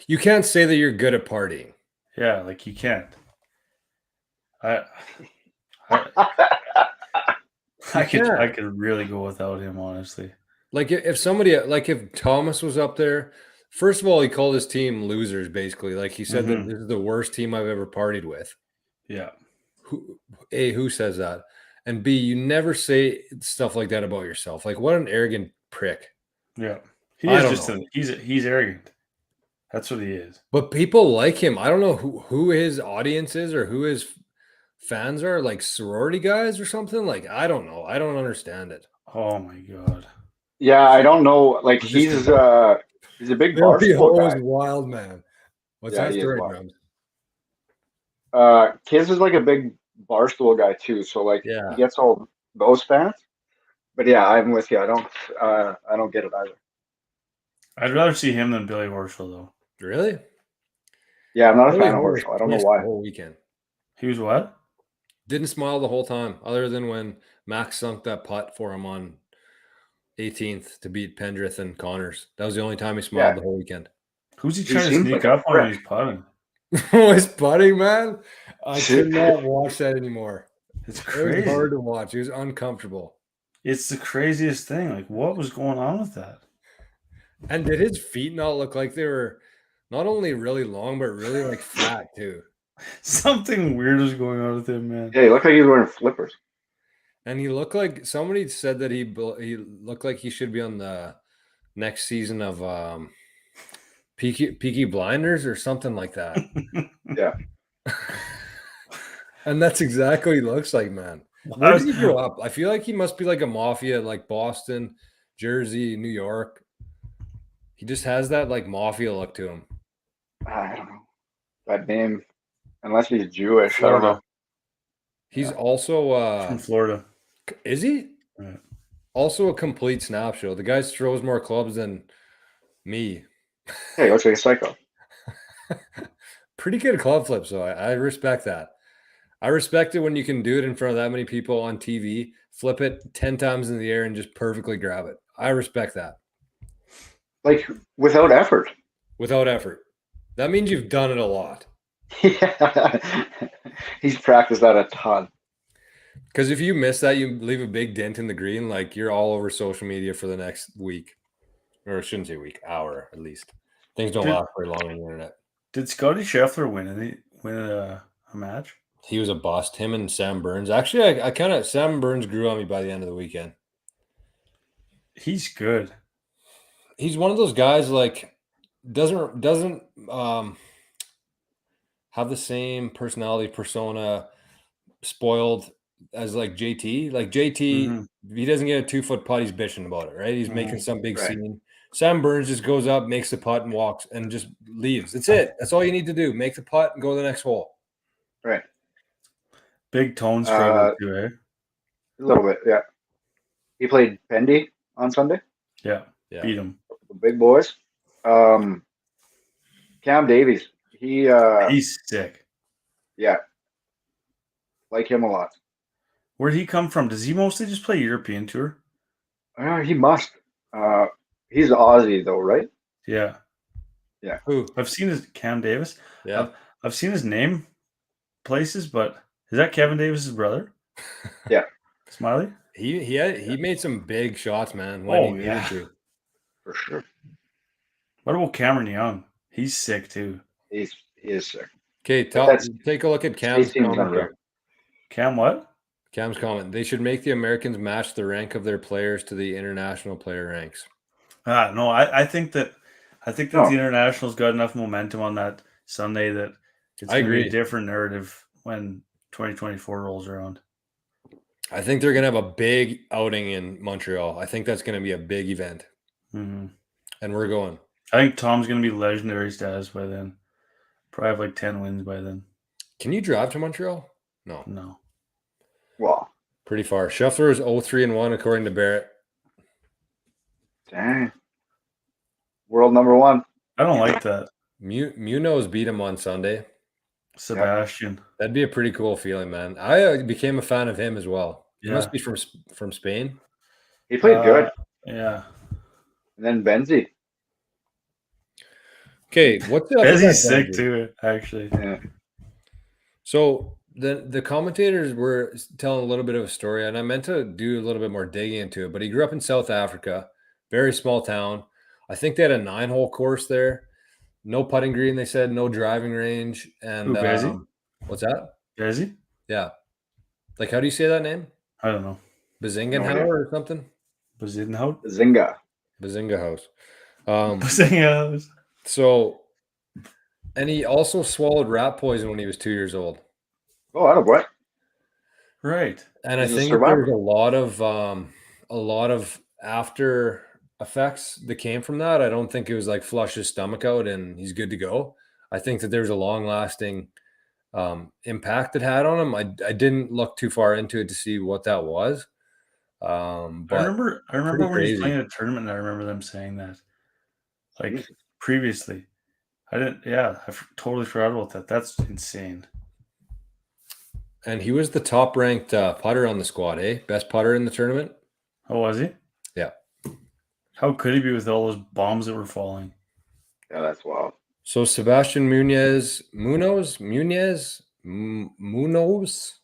You can't say that you're good at partying. Yeah, like you can't. I could really go without him, honestly. Like if Thomas was up there, first of all, he called his team losers, basically. Like he said that this is the worst team I've ever partied with. Yeah. Who says that? And B, you never say stuff like that about yourself. Like, what an arrogant prick. Yeah. He's arrogant. That's what he is. But people like him. I don't know who his audience is or who his fans are, like sorority guys or something. Like, I don't know. I don't understand it. Oh my God. Yeah, I don't know. Like he's a big barstool guy. Wild man. What's that story, Drums? Kiz is like a big barstool guy too. So like he gets all those fans. But yeah, I'm with you. I don't get it either. I'd rather see him than Billy Horschel, though. Really? Yeah, I'm not a Billy fan of Horschel was Horschel. I don't know pissed why. the whole weekend. He was what? Didn't smile the whole time, other than when Max sunk that putt for him on 18th to beat Pendrith and Connors. That was the only time he smiled Yeah. the whole weekend. Who's he He trying to seems sneak like a up on when prick. he's putting? His putting, man. I could not watch that anymore. It's It was crazy. hard to watch. It was uncomfortable. It's the craziest thing. Like, what was going on with that? And did his feet not look like they were not only really long, but really like fat too? Something weird was going on with him, man. Yeah, he looked like he was wearing flippers. And he looked like somebody said that he looked like he should be on the next season of Peaky Blinders or something like that. Yeah. And that's exactly what he looks like, man. Where did he grow up? I feel like he must be like a mafia, like Boston, Jersey, New York. He just has that like mafia look to him. I don't know. That name, unless he's Jewish, I don't know. He's Yeah. also From Florida. is he? Yeah. Also a complete snap show. The guy throws more clubs than me. Hey, he looks like a psycho. Pretty good club flips, though. I respect that. I respect it when you can do it in front of that many people on TV, flip it 10 times in the air and just perfectly grab it. I respect that. Like, without effort. Without effort. That means you've done it a lot. Yeah. He's practiced that a ton. Because if you miss that, you leave a big dent in the green, like you're all over social media for the next week. Or I shouldn't say week, hour at least. Things don't last very long on the internet. Did Scotty Scheffler win a match? He was a bust. Him and Sam Burns. Actually, I kind of Sam Burns grew on me by the end of the weekend. He's good. He's one of those guys like doesn't have the same personality persona spoiled as like JT. Like JT, he doesn't get a 2-foot putt, he's bitching about it, right? He's making some big scene. Sam Burns just goes up, makes the putt, and walks and just leaves. That's it. That's all you need to do. Make the putt and go to the next hole. Right. Big tone struggle too, eh? A little bit, yeah. He played Pendy on Sunday. Yeah. Beat him. The big boys. Cam Davies. He's sick. Yeah. Like him a lot. Where'd he come from? Does he mostly just play European tour? He must. He's Aussie though, right? Yeah. Yeah. Who? I've seen his Cam Davis. Yeah. I've seen his name places, but is that Kevin Davis's brother? Yeah. Smiley? He made some big shots, man, when he needed to. For sure. What about Cameron Young? He's sick too. He is sick. Okay, take a look at Cam's comment here. Cam what? Cam's comment. They should make the Americans match the rank of their players to the international player ranks. No, I think that the internationals got enough momentum on that Sunday that it's going to be a different narrative when 2024 rolls around. I think they're going to have a big outing in Montreal. I think that's going to be a big event. Mm-hmm. And we're going. I think Tom's going to be legendary status by then. Probably have like 10 wins by then. Can you drive to Montreal? No. Well, pretty far. Scheffler is 0-3-1 according to Barrett. Dang. World number one. I don't like that. Munoz beat him on Sunday. Sebastian. That'd be a pretty cool feeling, man. I became a fan of him as well. He must be from Spain. He played good. Yeah. And then Benzie. Okay, what's up? Benzie's sick too, actually. Yeah. So the commentators were telling a little bit of a story, and I meant to do a little bit more digging into it, but he grew up in South Africa, very small town. I think they had a 9-hole course there. No putting green, they said, no driving range. And what's that? Bezzy? Yeah. Like, how do you say that name? I don't know. Bazingenhauer or something? Bazingenhauer? Bazinga House. Bazinga House. So, and he also swallowed rat poison when he was 2 years old. Oh, I don't what? Right. And I think there was a lot of after effects that came from that. I don't think it was like flush his stomach out and he's good to go. I think that there's a long lasting impact it had on him. I didn't look too far into it to see what that was. But I remember when he was playing a tournament. I remember them saying that. like Jesus. previously. I didn't. Yeah, totally forgot about that. That's insane. And he was the top ranked putter on the squad, eh? Best putter in the tournament. Oh, was he? Yeah. How could he be with all those bombs that were falling? Yeah, that's wild. So Sebastian Munoz.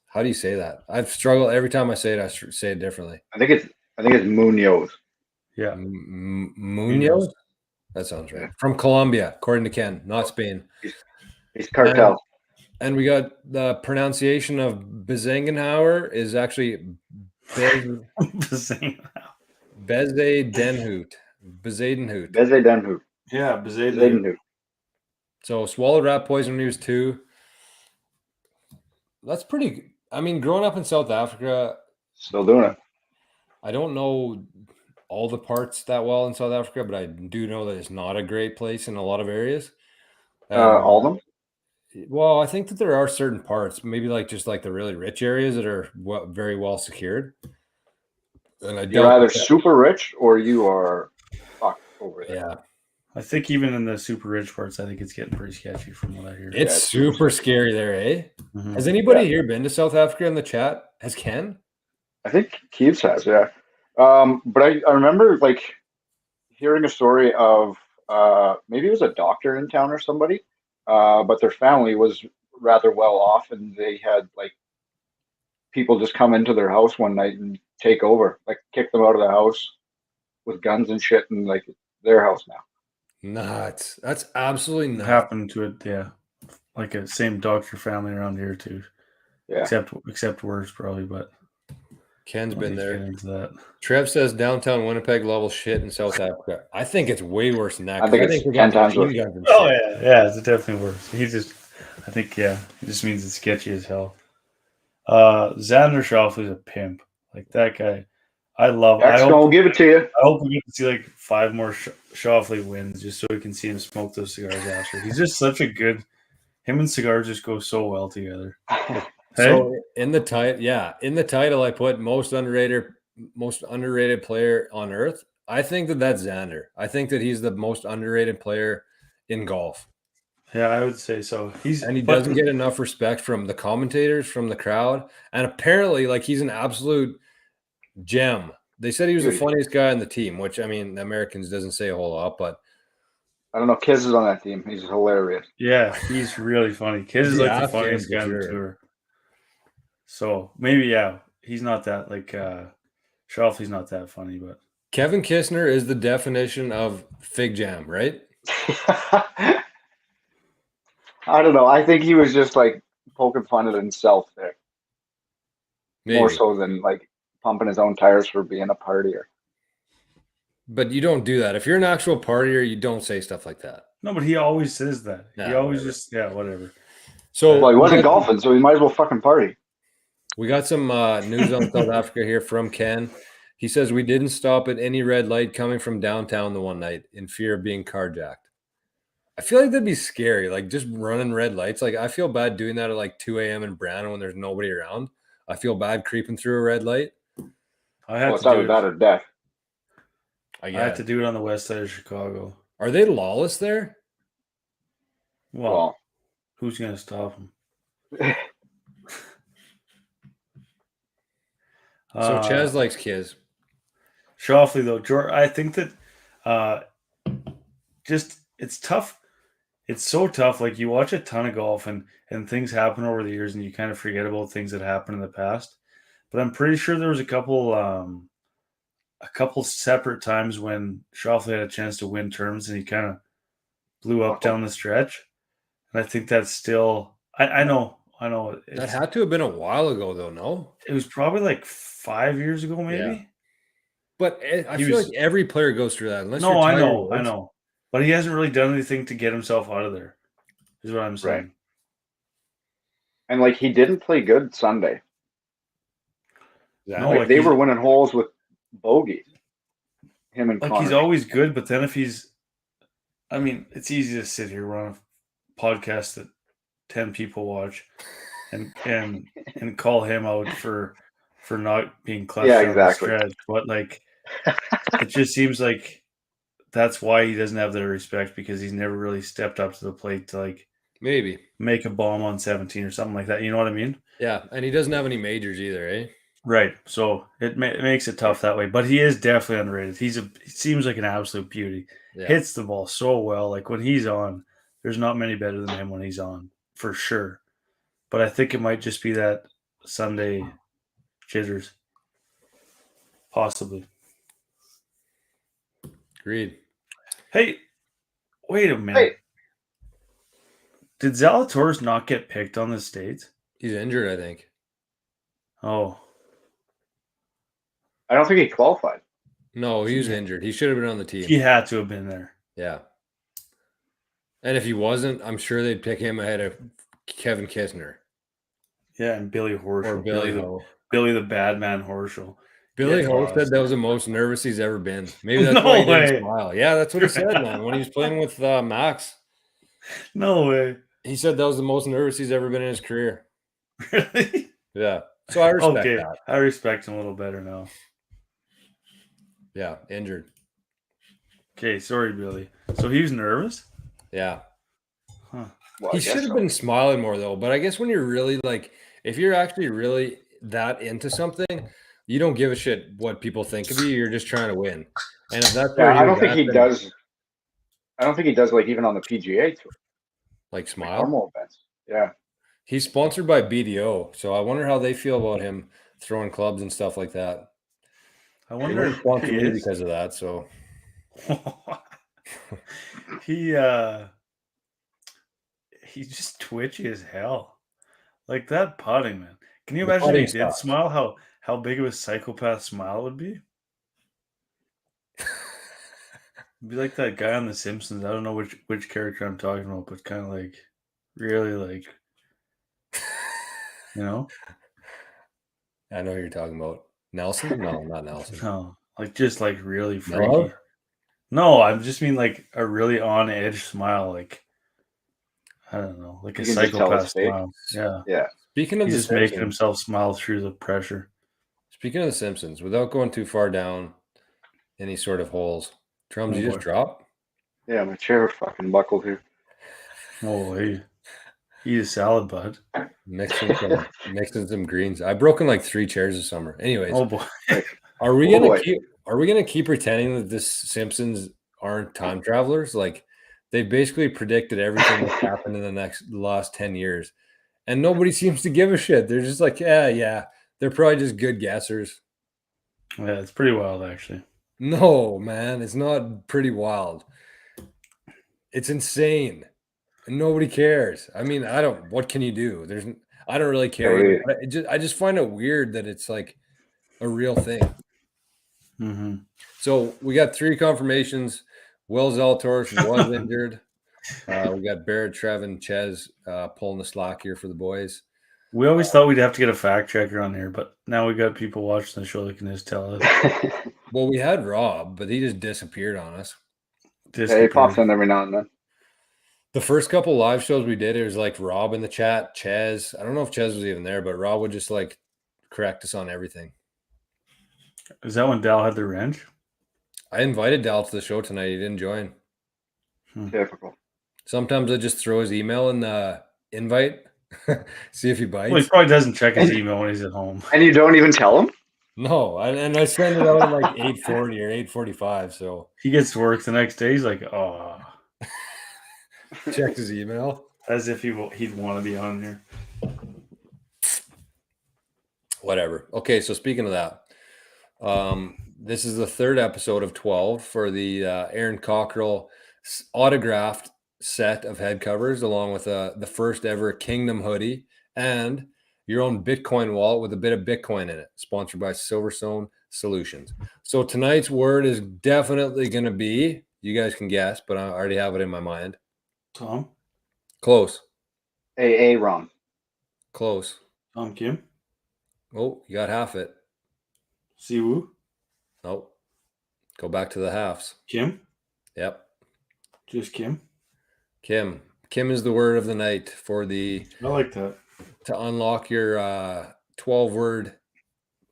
How do you say that? I've struggled every time I say it. I say it differently. I think it's Munoz. Yeah, Munoz. That sounds right. Yeah. From Colombia, according to Ken, not Spain. He's cartel. And we got the pronunciation of Bezengenhauer is actually Bezedenhout. Bezedenhout. Bezedenhout. Yeah, Bezedenhout. So swallowed rat poison when he was 2. That's pretty. I mean, growing up in South Africa, Still doing it. I don't know all the parts that well in South Africa, but I do know that it's not a great place in a lot of areas. All of them? Well, I think that there are certain parts, maybe like just like the really rich areas that are very well secured. And I You're either super rich or you are fucked over there. Yeah. I think even in the super rich parts, I think it's getting pretty sketchy from what I hear. It's super scary there, eh? Mhm. Has anybody here been to South Africa in the chat? Has Ken? I think Keeves has, yeah. But I remember like hearing a story of maybe it was a doctor in town or somebody, but their family was rather well off, and they had like people just come into their house one night and take over, like kick them out of the house with guns and shit, and like their house now. Nuts. That's absolutely nuts. Happened to it, yeah. Like a same doctor family around here too. Yeah. Except worse probably, but Ken's been there. Get into that. Trev says downtown Winnipeg level shit in South Africa. I think it's way worse than that. I think it's 10 times worse. Oh yeah, it's definitely worse. He just means it's sketchy as hell. Xander Schauffele's a pimp. Like that guy, I love. Jack's gonna give it to you. I hope we get to see like 5 more Schauffele wins, just so we can see him smoke those cigars after. He's just such a good. Him and cigars just go so well together. So in the title, I put most underrated player on earth. I think that's Xander. I think that he's the most underrated player in golf. Yeah, I would say so. He doesn't get enough respect from the commentators, from the crowd, and apparently, like he's an absolute gem. They said he was the funniest guy on the team, which I mean, the Americans doesn't say a whole lot, but I don't know. Kiz is on that team. He's hilarious. Yeah, he's really funny. Kiz is like the funniest guy on the tour. So maybe he's not that like Schauffele's not that funny, but Kevin Kistner is the definition of fig jam, right? I don't know. I think he was just like poking fun at himself there. Maybe. More so than like pumping his own tires for being a partier. But you don't do that. If you're an actual partier, you don't say stuff like that. No, but he always says that. Nah, he always whatever. just, whatever. So, well, he wasn't golfing, so he might as well fucking party. We got some news on South Africa here from Ken. He says we didn't stop at any red light coming from downtown the one night in fear of being carjacked. I feel like that'd be scary, like just running red lights. Like I feel bad doing that at like 2 a.m. in Brandon when there's nobody around. I feel bad creeping through a red light. It's either that or death. I had to do it on the west side of Chicago. Are they lawless there? Well, who's going to stop them? So Chaz likes kids. Schauffele, though, I think that just it's tough. It's so tough. Like you watch a ton of golf and things happen over the years and you kind of forget about things that happened in the past. But I'm pretty sure there was a couple separate times when Schauffele had a chance to win terms and he kind of blew up down the stretch. And I think that's still I know. That had to have been a while ago, though, no? It was probably like 5 years ago, maybe. Yeah. But I feel like every player goes through that. Unless I know. But he hasn't really done anything to get himself out of there, is what I'm saying. Right. And, like, he didn't play good Sunday. No, like they were winning holes with bogeys. Him and Connor. He's always good, but then if he's... I mean, it's easy to sit here, run a podcast that 10 people watch and call him out for not being clutched on the stretch. But like it just seems like that's why he doesn't have the respect, because he's never really stepped up to the plate to like Maybe. make a bomb on 17 or something like that. You know what I mean? Yeah, and he doesn't have any majors either, eh? Right. So it makes it tough that way. But he is definitely underrated. He seems like an absolute beauty. Yeah. Hits the ball so well. Like when he's on, there's not many better than him when he's on, for sure. But I think it might just be that Sunday jitters. Possibly. Agreed. Hey, wait a minute. Hey. Did Zalatoris not get picked on the States? He's injured, I think. Oh. I don't think he qualified. No, he was injured. He should have been on the team. He had to have been there. Yeah. And if he wasn't, I'm sure they'd pick him ahead of Kevin Kistner. Yeah, and Billy Horschel. Or Billy Ho. Billy the Bad Man Horschel. Billy Ho said that was the most nervous he's ever been. Maybe that's why he didn't smile. Yeah, that's what he said, man. When he was playing with Max. No way. He said that was the most nervous he's ever been in his career. Really? Yeah. So I respect that. I respect him a little better now. Yeah, injured. Okay, sorry, Billy. So he was nervous? Yeah. Huh. Well, He should have been smiling more, though. But I guess when you're really like, if you're actually really that into something, you don't give a shit what people think of you. You're just trying to win. And if that's I don't think he does. I don't think he does, like, even on the PGA tour. Like smile? Normal events. Yeah. He's sponsored by BDO, so I wonder how they feel about him throwing clubs and stuff like that. I wonder if sponsored me because of that. So he just twitchy as hell. Like that putting, man. Can you imagine if he did smile? How big of a psychopath smile would be? It'd be like that guy on The Simpsons. I don't know which character I'm talking about, but kind of like really like, you know. I know who you're talking about. Nelson? No, not Nelson. No, like just like really freaky. Mellow? No, I just mean like a really on edge smile, like I don't know, like a psychopath smile. Yeah. Yeah. Speaking of He's the just Simpsons, making himself smile through the pressure. Speaking of The Simpsons, without going too far down any sort of holes, Drums, you just drop? Yeah, my chair fucking buckled here. Oh, hey. Eat a salad, bud. Mixing some greens. I've broken like 3 chairs this summer. Anyways, oh boy, are we gonna keep pretending that this Simpsons aren't time travelers? Like they basically predicted everything that's happened in the last 10 years, and nobody seems to give a shit. They're just like, yeah, they're probably just good guessers. Yeah, it's pretty wild, actually. No, man, it's not pretty wild. It's insane. And nobody cares. I mean, what can you do? I don't really care. I just find it weird that it's like a real thing. Mm-hmm. So we got 3 confirmations. Will Zalatoris was injured. We got Barrett, Trev, and Ches pulling the slack here for the boys. We always thought we'd have to get a fact checker on here, but now we got people watching the show that can just tell us. Well, we had Rob, but he just disappeared on us. Yeah, he pops in every now and then. The first couple live shows we did, it was like Rob in the chat, Ches. I don't know if Ches was even there, but Rob would just like correct us on everything. Is that when Dal had the wrench? I invited Dal to the show tonight. He didn't join. Typical. Sometimes I just throw his email in the invite, see if he bites. Well, he probably doesn't check his email when he's at home. And you don't even tell him? No, and I send it out at like 8:40 or 8:45. So he gets to work the next day. He's like, oh. Checked his email. As if he'd want to be on here. Whatever. Okay, so speaking of that, this is the 3rd episode of 12 for the Aaron Cockerill autographed set of head covers, along with the first ever Kngdom hoodie and your own Bitcoin wallet with a bit of Bitcoin in it, sponsored by Silverstone Solutions. So tonight's word is definitely going to be, you guys can guess, but I already have it in my mind. Tom? Close. Ron. Close. Tom Kim? Oh, you got half it. Siwoo? Nope. Go back to the halves. Kim? Yep. Just Kim? Kim. Kim is the word of the night for the... I like that. To unlock your 12-word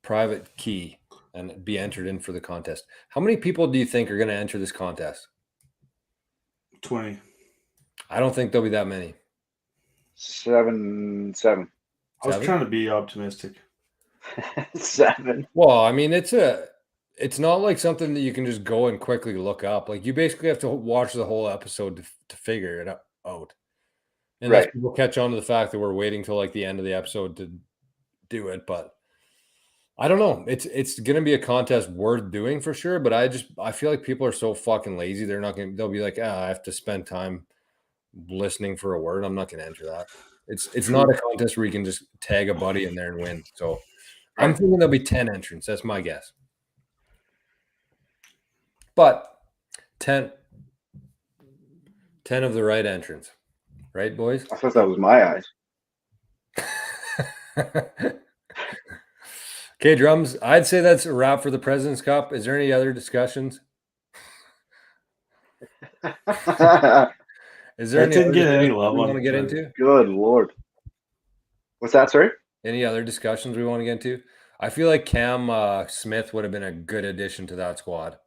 private key. and be entered in for the contest. How many people do you think are going to enter this contest? 20. I don't think there'll be that many. 7. I was 7? trying to be optimistic. 7. Well, I mean, it's not like something that you can just go and quickly look up. Like you basically have to watch the whole episode to figure it out. Unless Right. people catch on to the fact that we're waiting till like the end of the episode to do it, but I don't know. It's gonna be a contest worth doing for sure. But I feel like people are so fucking lazy. They'll be like, I have to spend time listening for a word. I'm not gonna enter that. It's not a contest where you can just tag a buddy in there and win. So I'm thinking there'll be 10 entrants. That's my guess. But 10 of the right entrants. Right, boys? I thought that was my eyes. Okay, Drums. I'd say that's a wrap for the President's Cup. Is there any other discussions? Is there That didn't get any love we on want to get Twitter. into? Good Lord. What's that, sorry? Any other discussions we want to get into? I feel like Cam Smith would have been a good addition to that squad.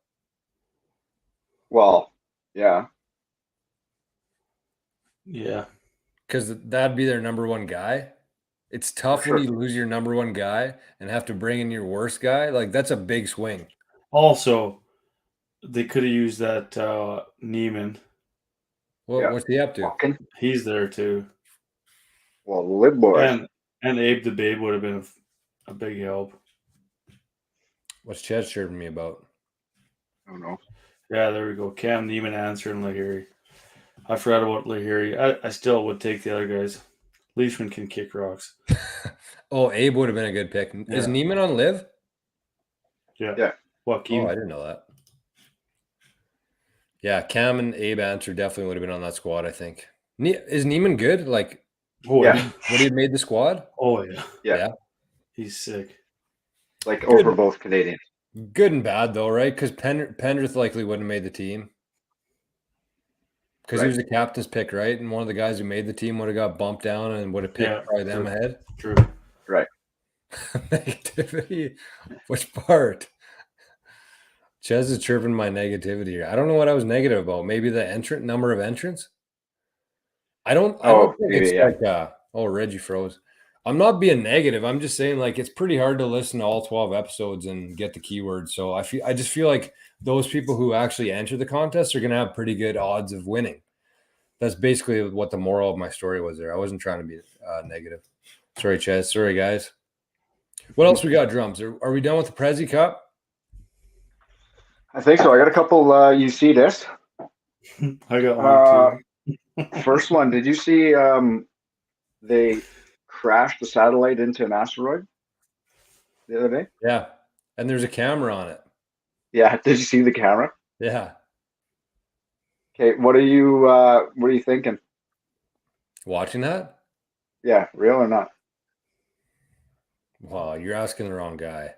Well, yeah. Yeah. Because that'd be their number one guy. It's tough For when sure. you lose your number one guy and have to bring in your worst guy. Like, that's a big swing. Also, they could have used that Neiman. Yeah. What's he up to? Fucking, He's there too. well, lib boys. And Abe the Babe would have been a big help. What's Chet chirping me about? I don't know. Yeah, there we go. Cam Neiman answering Lahiri. I forgot about Lahiri. I still would take the other guys. Leishman can kick rocks. Oh, Abe would have been a good pick. Is Yeah. Neiman on live? Yeah. Yeah. Joaquin. Oh, I didn't know that. Yeah, Cam and Abe Answer definitely would have been on that squad, I think. Is Neiman good? Like, Oh, Yeah. yeah. would he have made the squad? Oh, yeah. Yeah. He's sick. Like over both Canadians. Good and bad, though, right? Because Pendrith likely wouldn't have made the team. Because he was the captain's pick, right? And one of the guys who made the team would have got bumped down and would have picked probably them ahead. True. Right. Negativity? Which part? Ches is chirping my negativity here. I don't know what I was negative about. Maybe the number of entrants? I don't think maybe, it's yeah. like Reggie froze. I'm not being negative. I'm just saying like it's pretty hard to listen to all 12 episodes and get the keywords. So I just feel like those people who actually enter the contest are going to have pretty good odds of winning. That's basically what the moral of my story was there. I wasn't trying to be negative. Sorry, Ches. Sorry, guys. What else we got, Drums? Are we done with the Prezi Cup? I think so. I got a couple you see this. I got one too. First one, did you see they crashed the satellite into an asteroid the other day? Yeah. And there's a camera on it. Yeah, did you see the camera? Yeah. Okay, what are you thinking? Watching that? Yeah, real or not? Wow, you're asking the wrong guy.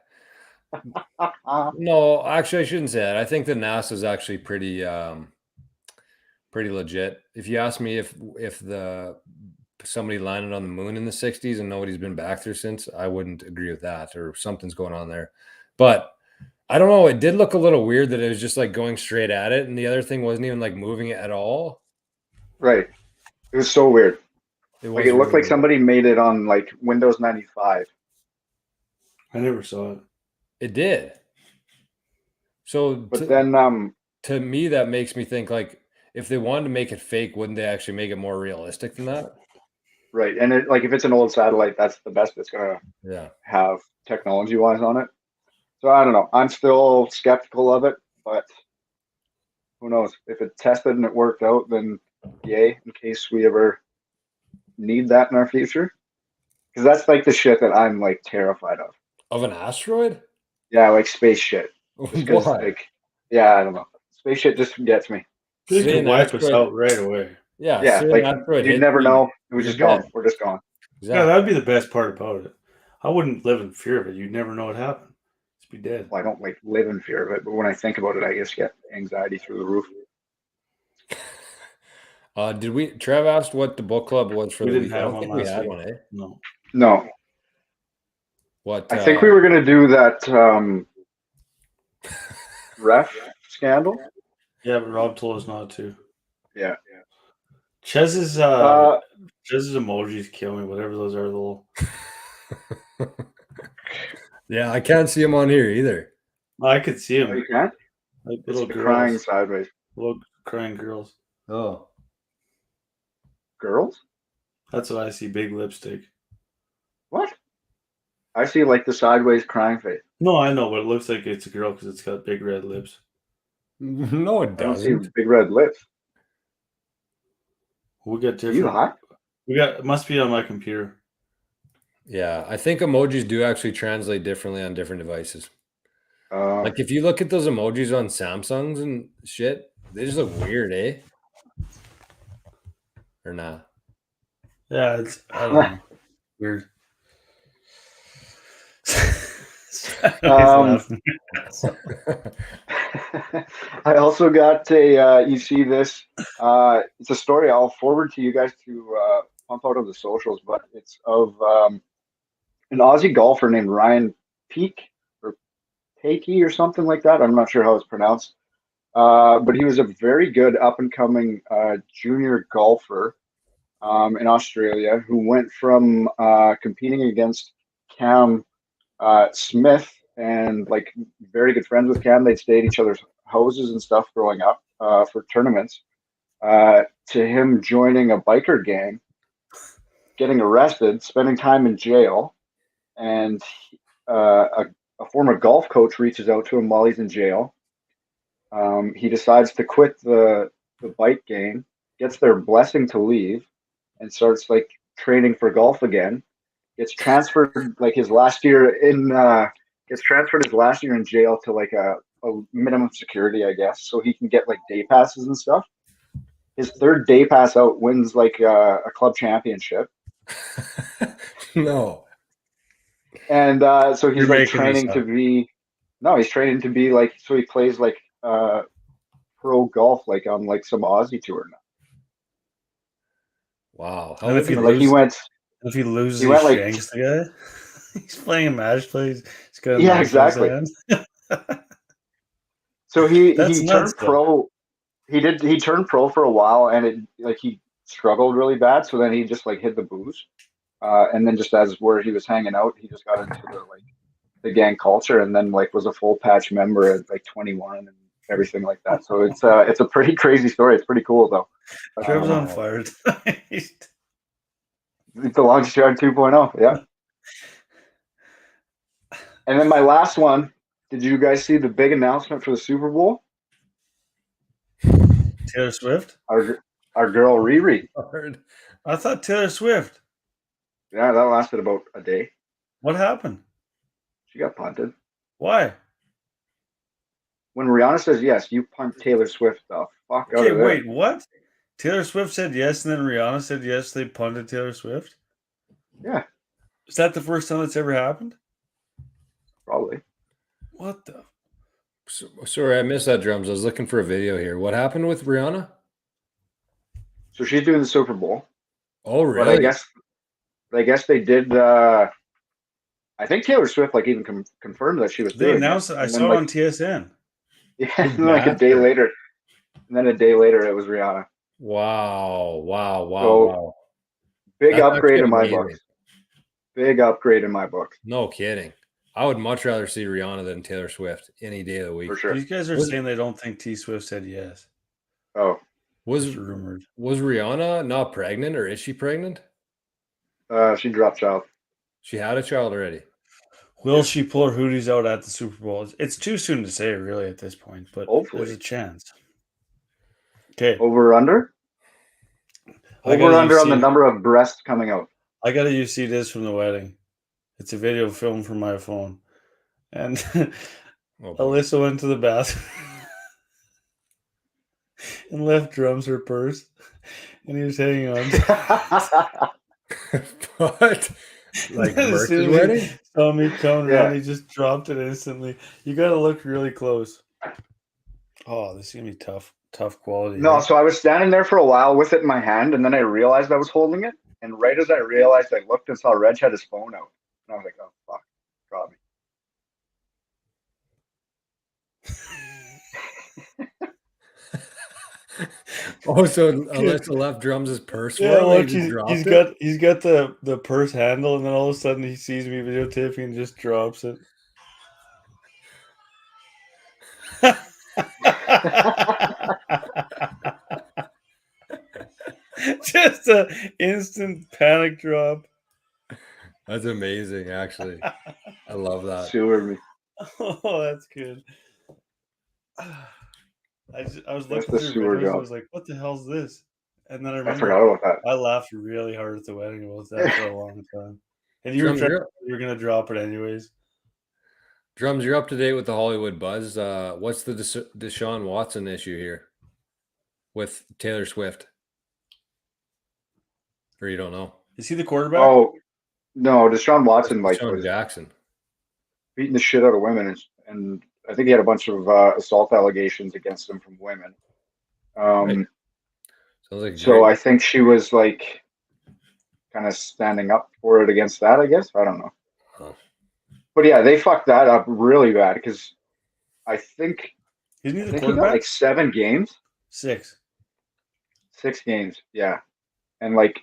No, actually, I shouldn't say that. I think the NASA is actually pretty legit. If you ask me if somebody landed on the moon in the 60s and nobody's been back there since, I wouldn't agree with that, or something's going on there. But I don't know. It did look a little weird that it was just like going straight at it, and the other thing wasn't even like moving it at all. Right. It was so weird. It Like it looked like somebody made it on like Windows 95. I never saw it. It did. So, But then to me, that makes me think like if they wanted to make it fake, wouldn't they actually make it more realistic than that? right, and it, like if it's an old satellite, that's the best it's gonna have technology wise on it. So I don't know. I'm still skeptical of it, but who knows? If it tested and it worked out, then yay, in case we ever need that in our future. Because that's like the shit that I'm like terrified of. Of an asteroid? Yeah, like space shit. Because Why? like, yeah, I don't know. Space shit just gets me. They See could an wipe us asteroid- out right away. Yeah, Yeah, see an like asteroid you'd hit never you, know. It was you're just gone. dead. We're just gone. Yeah, Exactly. that'd be the best part about it. I wouldn't live in fear of it. You'd never know what happened. Just be dead. Well, I don't like live in fear of it, but when I think about it, I just get anxiety through the roof. Trev asked what the book club was for We the didn't week. I have don't one think we last had week. one, eh? No. No, What? I think we were gonna do that ref scandal. Yeah, but Rob told us not to. Yeah. Chez's emojis kill me. Whatever those are, little. Yeah, I can't see him on here either. I could see Oh, him. you can't? Like It's little the girls. crying sideways. Little crying girls. Oh, Girls? That's what I see. Big lipstick. What? I see like the sideways crying face. No, I know, but it looks like it's a girl because it's got big red lips. no, it I don't see doesn't. big red lips. We got Are you different. hot? It must be on my computer. Yeah, I think emojis do actually translate differently on different devices. Like if you look at those emojis on Samsungs and shit, they just look weird, eh? Or not? Yeah, it's I don't know. Weird. I also got a. You see this? It's a story I'll forward to you guys to pump out of the socials, but it's of an Aussie golfer named Ryan Peake or Peakey or something like that. I'm not sure how it's pronounced, but he was a very good up and coming junior golfer in Australia who went from competing against Cam Smith and like very good friends with Cam. They'd stay at each other's houses and stuff growing up for tournaments. To him joining a biker gang, getting arrested, spending time in jail, and a former golf coach reaches out to him while he's in jail. He decides to quit the bike gang, gets their blessing to leave, and starts like training for golf again. Gets transferred like his last year in jail to like a minimum security, I guess, so he can get like day passes and stuff. His third day pass out wins like a club championship. No. And so he's You're like making this training to up. be he's training to be like, so he plays like pro golf like on like some Aussie tour now. Wow. And if he Like he loses, he he went like shanks the guy. He's playing a match play. He's got a Yeah, knife in his exactly. hand. So he That's turned nuts, though. pro. He turned pro for a while, and it like he struggled really bad. So then he just like hit the booze, and then just as where he was hanging out, he just got into the gang culture, and then like was a full patch member at like 21 and everything like that. So it's a pretty crazy story. It's pretty cool though. Trevor's on fire. It's the longest yard 2.0. Yeah. And then my last one. Did you guys see the big announcement for the Super Bowl? Taylor Swift? Our girl Riri. I thought Taylor Swift. Yeah, that lasted about a day. What happened? She got punted. Why? When Rihanna says yes, you punt Taylor Swift the fuck out Okay, of there. wait, what? Taylor Swift said yes, and then Rihanna said yes. They punted Taylor Swift? Yeah, Is that the first time that's ever happened? probably. What the? Sorry, I missed that, Drums. I was looking for a video here. What happened with Rihanna? So she's doing the Super Bowl. Oh, really? But I guess they did. I think Taylor Swift like even confirmed that she was They doing announced it. I saw it on TSN. Yeah, and like a day later, and then a day later it was Rihanna. Wow. Big That's upgrade in my amazing. book. Big upgrade in my book. No kidding. I would much rather see Rihanna than Taylor Swift any day of the week. For sure. These guys are saying they don't think T Swift said yes. Oh, It's rumored. Was Rihanna not pregnant, or is she pregnant? she dropped child. She had a child already. Will she pull her hooties out at the Super Bowl? It's too soon to say, really, at this point, but Hopefully. there's a chance. Okay. Over under on the number of breasts coming out. I got to see this from the wedding. It's a video filmed from my phone. And Alyssa went to the bathroom and left Drums her purse. And he was hanging on. What? Like Merck's wedding? Saw me coming around, he just dropped it instantly. You got to look really close. Oh, this is going to be tough quality. No, so I was standing there for a while with it in my hand, and then I realized I was holding it. And right as I realized, I looked and saw Reg had his phone out. And I was like, oh, fuck. Got me. Oh, so Alyssa left Drums' purse for Yeah, him. watch, He just dropped he's it? got the purse handle, and then all of a sudden he sees me videotaping and just drops it. Just a instant panic drop. That's amazing, actually. I love that. Sewer me. Oh, that's good. I was That's looking the through sewer videos. I job. was like, "What the hell's this?" And then I I remember forgot about that. I laughed really hard at the wedding about that for a long time. And you were Drums, gonna drop it anyways. Drums, you're up to date with the Hollywood buzz. What's the Deshaun Watson issue here with Taylor Swift? Or you don't know? Is he the quarterback? Oh no, Deshaun Watson Deshaun was Jackson. beating the shit out of women, and I think he had a bunch of assault allegations against him from women. Right. Sounds like So I think she was like kind of standing up for it against that. I guess I don't know. Oh. But yeah, they fucked that up really bad because I think Isn't he the he got quarterback? like 7 games, 6. 6 games, yeah, and like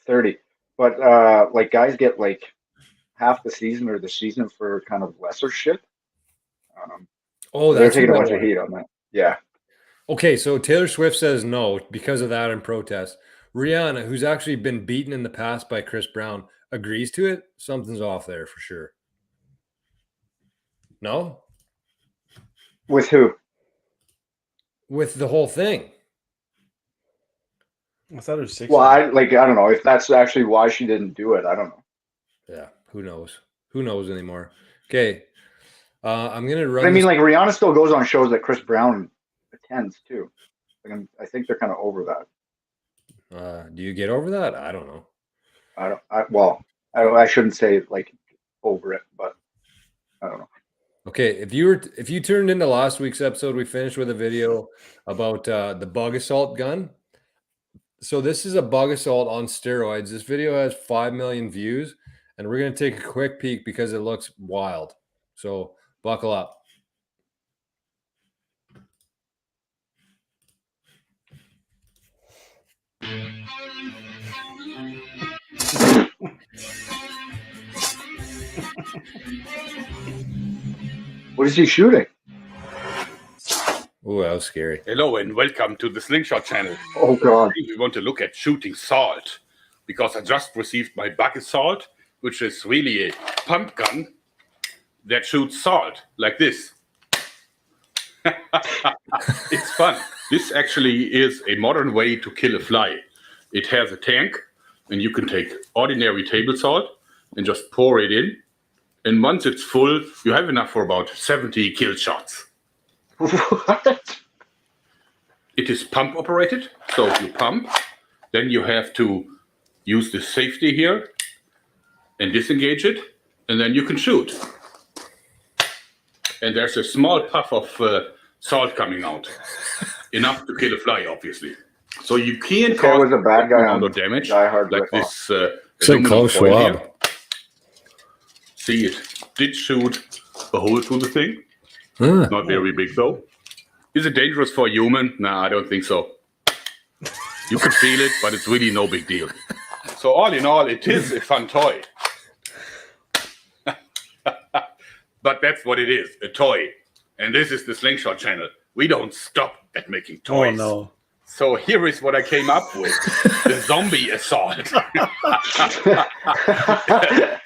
30. But like guys get like half the season or the season for kind of lesser shit. Oh, They're that's taking a who bunch that of was. heat on that. Yeah. Okay, so Taylor Swift says no because of that in protest. Rihanna, who's actually been beaten in the past by Chris Brown, agrees to it. Something's off there for sure. No? With who? With the whole thing. I thought it was 6. Well, I don't know if that's actually why she didn't do it. I don't know. Yeah, who knows? Who knows anymore? Okay. I'm gonna run. I mean, like Rihanna still goes on shows that Chris Brown attends too. Like, I think they're kind of over that. Do you get over that? I don't know. I shouldn't say like over it, but I don't know. Okay, if you turned into last week's episode, we finished with a video about the bug assault gun. So this is a bug assault on steroids. This video has 5 million views, and we're gonna take a quick peek because it looks wild. So buckle up. What is he shooting? Oh, that was scary. Hello and welcome to the Slingshot channel. Oh God! Today we want to look at shooting salt because I just received my bucket salt, which is really a pump gun that shoots salt like this. It's fun. This actually is a modern way to kill a fly. It has a tank, and you can take ordinary table salt and just pour it in. And once it's full, you have enough for about 70 kill shots. What? It is pump operated, so if you pump, then you have to use the safety here and disengage it, and then you can shoot. And there's a small puff of salt coming out, enough to kill a fly, obviously. So you can There cause was a bad guy amount on of damage, Die Hard like ripoff. this It's like aluminum Klaus foil Schwab. here. See, it did shoot a hole through the thing. Huh. Not very big though. Is it dangerous for a human? Nah, I don't think so. You can feel it, but it's really no big deal. So all in all, it is a fun toy. But that's what it is, a toy. And this is the Slingshot channel. We don't stop at making Oh toys. no. So here is what I came up with. The zombie assault.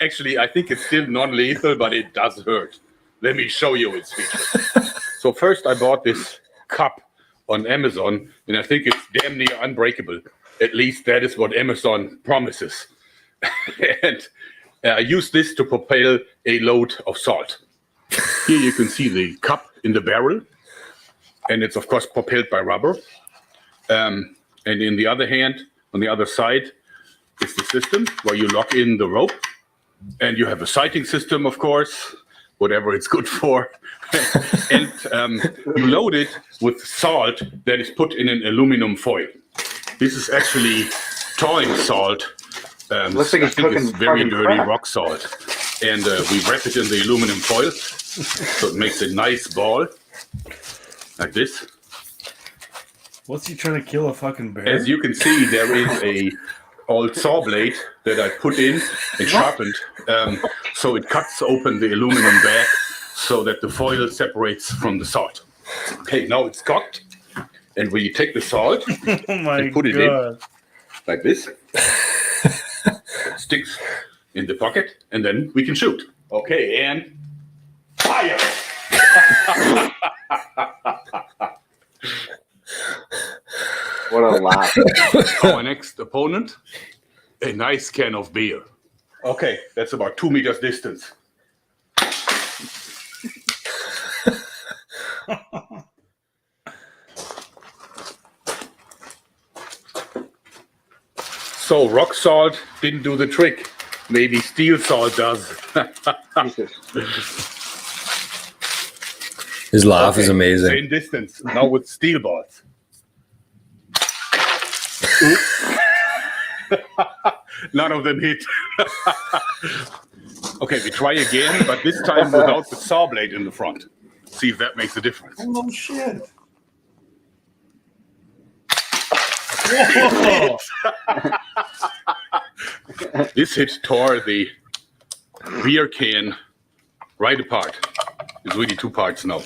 Actually, I think it's still non-lethal, but it does hurt. Let me show you its features. So first I bought this cup on Amazon, and I think it's damn near unbreakable. At least that is what Amazon promises. And I use this to propel a load of salt. Here you can see the cup in the barrel, and it's of course propelled by rubber. And in the other hand, on the other side, is the system where you lock in the rope, and you have a sighting system, of course, whatever it's good for. And you load it with salt that is put in an aluminum foil. This is actually thawing salt. Looks like I he's think cooking it's very fucking dirty crap. rock salt. And we wrap it in the aluminum foil, so it makes a nice ball, like this. What's he trying to kill a fucking bear? As you can see, there is a old saw blade that I put in and sharpened, so it cuts open the aluminum bag so that the foil separates from the salt. Okay, now it's cocked, and we take the salt Oh my and put it god! in like this. It sticks in the pocket, and then we can shoot. Okay, and fire! What a laugh. Our next opponent, a nice can of beer. Okay, that's about 2 meters distance. So rock salt didn't do the trick. Maybe steel salt does. Jesus. His laugh is amazing. Same distance. Now with steel balls. None of them hit. Okay, we try again, but this time without the saw blade in the front. See if that makes a difference. Oh shit! This hit tore the beer can right apart. It's really 2 parts now.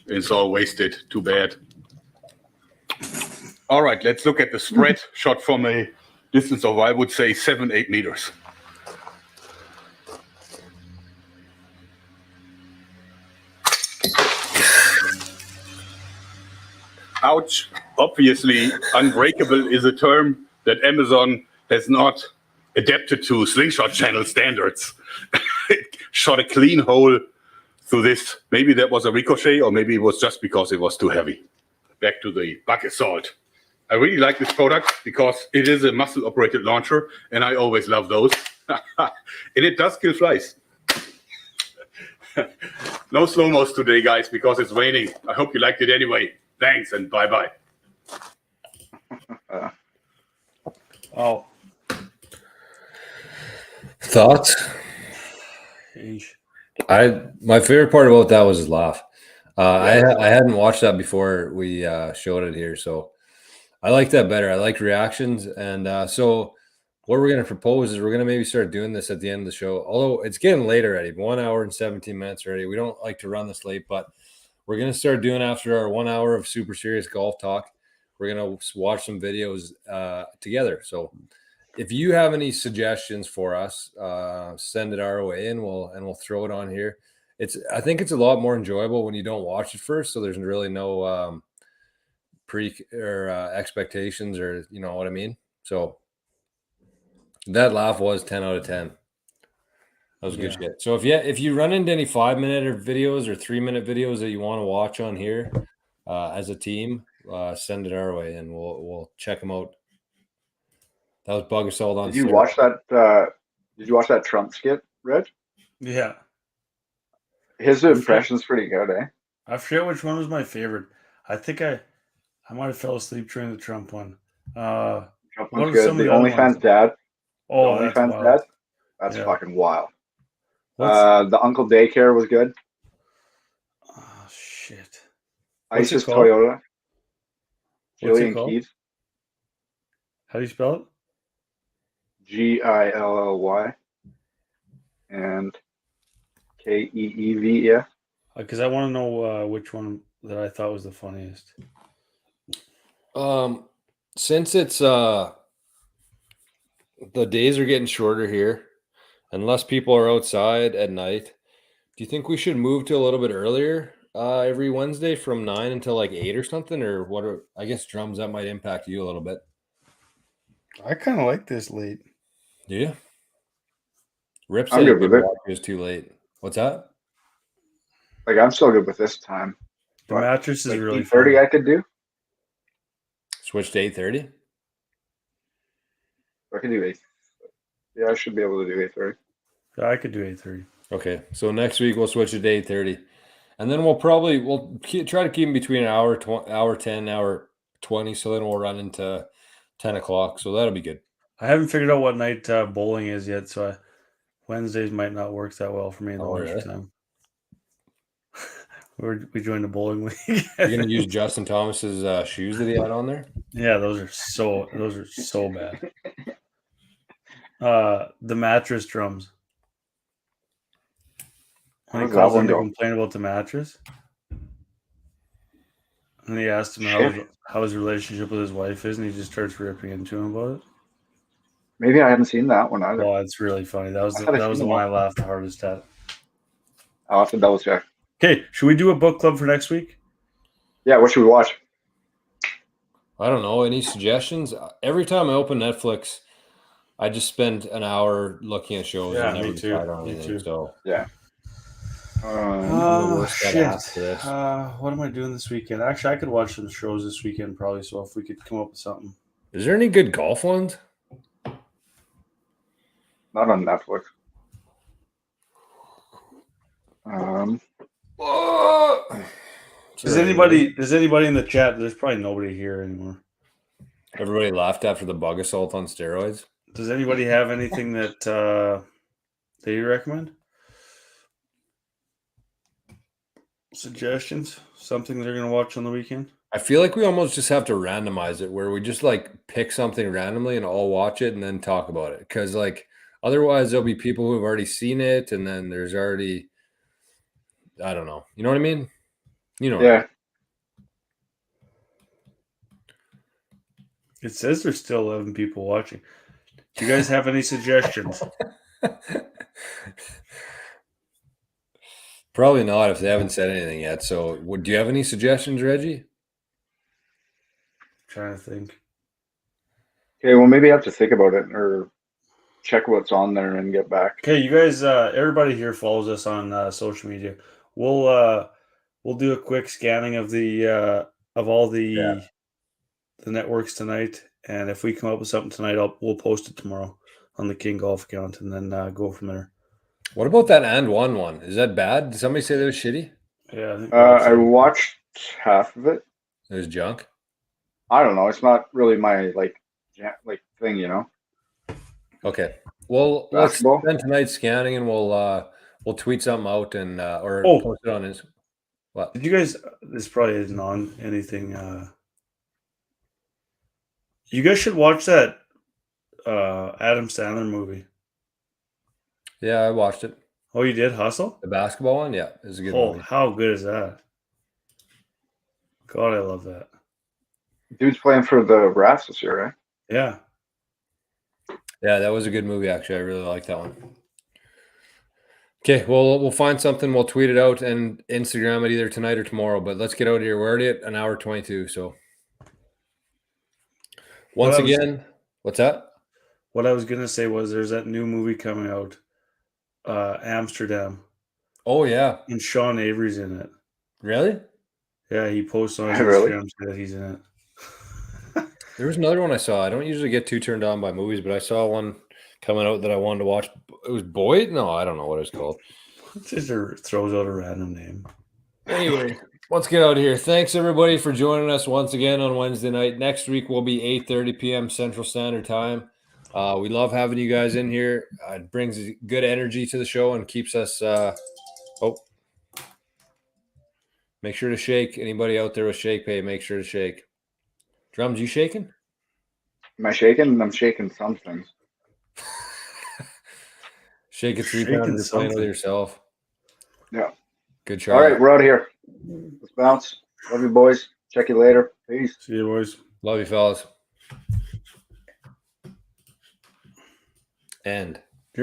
It's all wasted. Too bad. All right, let's look at the spread shot from a distance of, I would say, 7-8 meters. Ouch. Obviously, unbreakable is a term that Amazon has not adapted to slingshot channel standards. It shot a clean hole through this. Maybe that was a ricochet, or maybe it was just because it was too heavy. Back to the bucket salt. I really like this product because it is a muscle-operated launcher, and I always love those. And it does kill flies. No slow-mos today, guys, because it's raining. I hope you liked it anyway. Thanks, and bye-bye. Oh, Thoughts? Eesh. My favorite part about that was his laugh. I hadn't watched that before we showed it here, so I like that better. I like reactions, and so what we're going to propose is we're going to maybe start doing this at the end of the show. Although it's getting late already, 1 hour and 17 minutes already. We don't like to run this late, but we're going to start doing after our 1 hour of super serious golf talk. We're going to watch some videos together. So if you have any suggestions for us, send it our way, and we'll throw it on here. I think it's a lot more enjoyable when you don't watch it first, so there's really no expectations, or you know what I mean. So that laugh was 10 out of 10. That was good shit. So if you run into any 5-minute videos or 3-minute videos that you want to watch on here as a team, send it our way, and we'll check them out. That was Bug Assault on. Did you watch that? Did you watch that Trump skit, Reg? Yeah. His impression's pretty good, eh? I forget which one was my favorite. I think I might have fell asleep during the Trump one. Trump what one's are good. some of The the other OnlyFans ones? dad. Oh, The that's OnlyFans wild. dad. That's Yeah. fucking wild. What's, The Uncle Daycare was good. oh shit. What's it ISIS called? Toyota. What's it Jillian called? Keys. How do you spell it? Gilly and Keev. Because I want to know which one that I thought was the funniest. Since it's the days are getting shorter here, and less people are outside at night, do you think we should move to a little bit earlier every Wednesday from 9 until like 8 or something? Or what I guess drums, that might impact you a little bit. I kind of like this late. Do you? Rip I'm said good with it. it was too late. What's that? Like, I'm still good with this time. The But, mattress is like, really 8:30 fun. I could do. Switch to 8:30? I could do 8. Yeah, I should be able to do 8:30. Yeah, I could do 8:30. Okay, so next week we'll switch it to 8:30, and then we'll try to keep them between an hour 10, hour 20. So then we'll run into 10 o'clock. So that'll be good. I haven't figured out what night bowling is yet, so Wednesdays might not work that well for me in the winter time. We joined a bowling league. You're gonna use Justin Thomas's shoes that he had on there? Yeah, those are so bad. The mattress drums. How When he does that calls one in to go? complain about the mattress, and he asked him Shit. how his relationship with his wife is, and he just starts ripping into him about it. Maybe I haven't seen that one either. Oh, it's really funny. That was I thought I'd the seen one I them laughed the hardest at. I'll have to double check. Okay, should we do a book club for next week? Yeah, what should we watch? I don't know. Any suggestions? Every time I open Netflix, I just spend an hour looking at shows Yeah, and never me too. decide on Me anything. too. So Yeah. I'm the worst at Shit. ask for this. What am I doing this weekend? Actually, I could watch some shows this weekend probably. So if we could come up with something. Is there any good golf ones? Not on Netflix. Does anybody in the chat? There's probably nobody here anymore. Everybody laughed after the bug assault on steroids. Does anybody have anything that they recommend? Suggestions? Something they're gonna watch on the weekend? I feel like we almost just have to randomize it where we just like pick something randomly and all watch it and then talk about it. Because like otherwise there'll be people who have already seen it and then there's already I don't know. You know what I mean? You know. Yeah. It says there's still 11 people watching. Do you guys have any suggestions? Probably not if they haven't said anything yet. So do you have any suggestions, Reggie? Trying to think. Okay, well, maybe I have to think about it or check what's on there and get back. Okay, you guys, everybody here follows us on social media. We'll do a quick scanning of the of all the networks tonight, and if we come up with something tonight, we'll post it tomorrow on the King Golf account, and then go from there. What about that and one? Is that bad? Did somebody say that was shitty? Yeah, I think I watched half of it. It was junk. I don't know. It's not really my like thing, you know. Okay. Well, let's Basketball? spend tonight scanning, and we'll tweet something out and or Oh. post it on his. What? Did you guys? This probably isn't on anything. You guys should watch that Adam Sandler movie. Yeah, I watched it. Oh, you did? Hustle? The basketball one. Yeah, it was a good Oh, movie. how good is that? God, I love that. Dude's playing for the Rats this year, right? Yeah. Yeah, that was a good movie. Actually, I really liked that one. Okay, well, we'll find something. We'll tweet it out and Instagram it either tonight or tomorrow. But let's get out of here. We're already at an hour 22. So once again, what's that? What I was gonna say was there's that new movie coming out, Amsterdam, Oh yeah, and Sean Avery's in it. really? Yeah, he posts on his Really? Instagram that he's in it. There was another one I saw. I don't usually get too turned on by movies, but I saw one coming out that I wanted to watch. It was Boyd? No, I don't know what it's called. Just throws out a random name. Anyway, let's get out of here. Thanks everybody for joining us once again on Wednesday night. Next week will be 8:30 p.m. Central Standard Time. We love having you guys in here. It brings good energy to the show and keeps us. Make sure to shake. Anybody out there with shake pay, make sure to shake. Drums, you shaking? Am I shaking? I'm shaking some things. Shake it 3 Shaking times. You're playing with something. yourself. Yeah. Good try. All right, we're out of here. Let's bounce. Love you, boys. Check you later. Peace. See you, boys. Love you, fellas. End.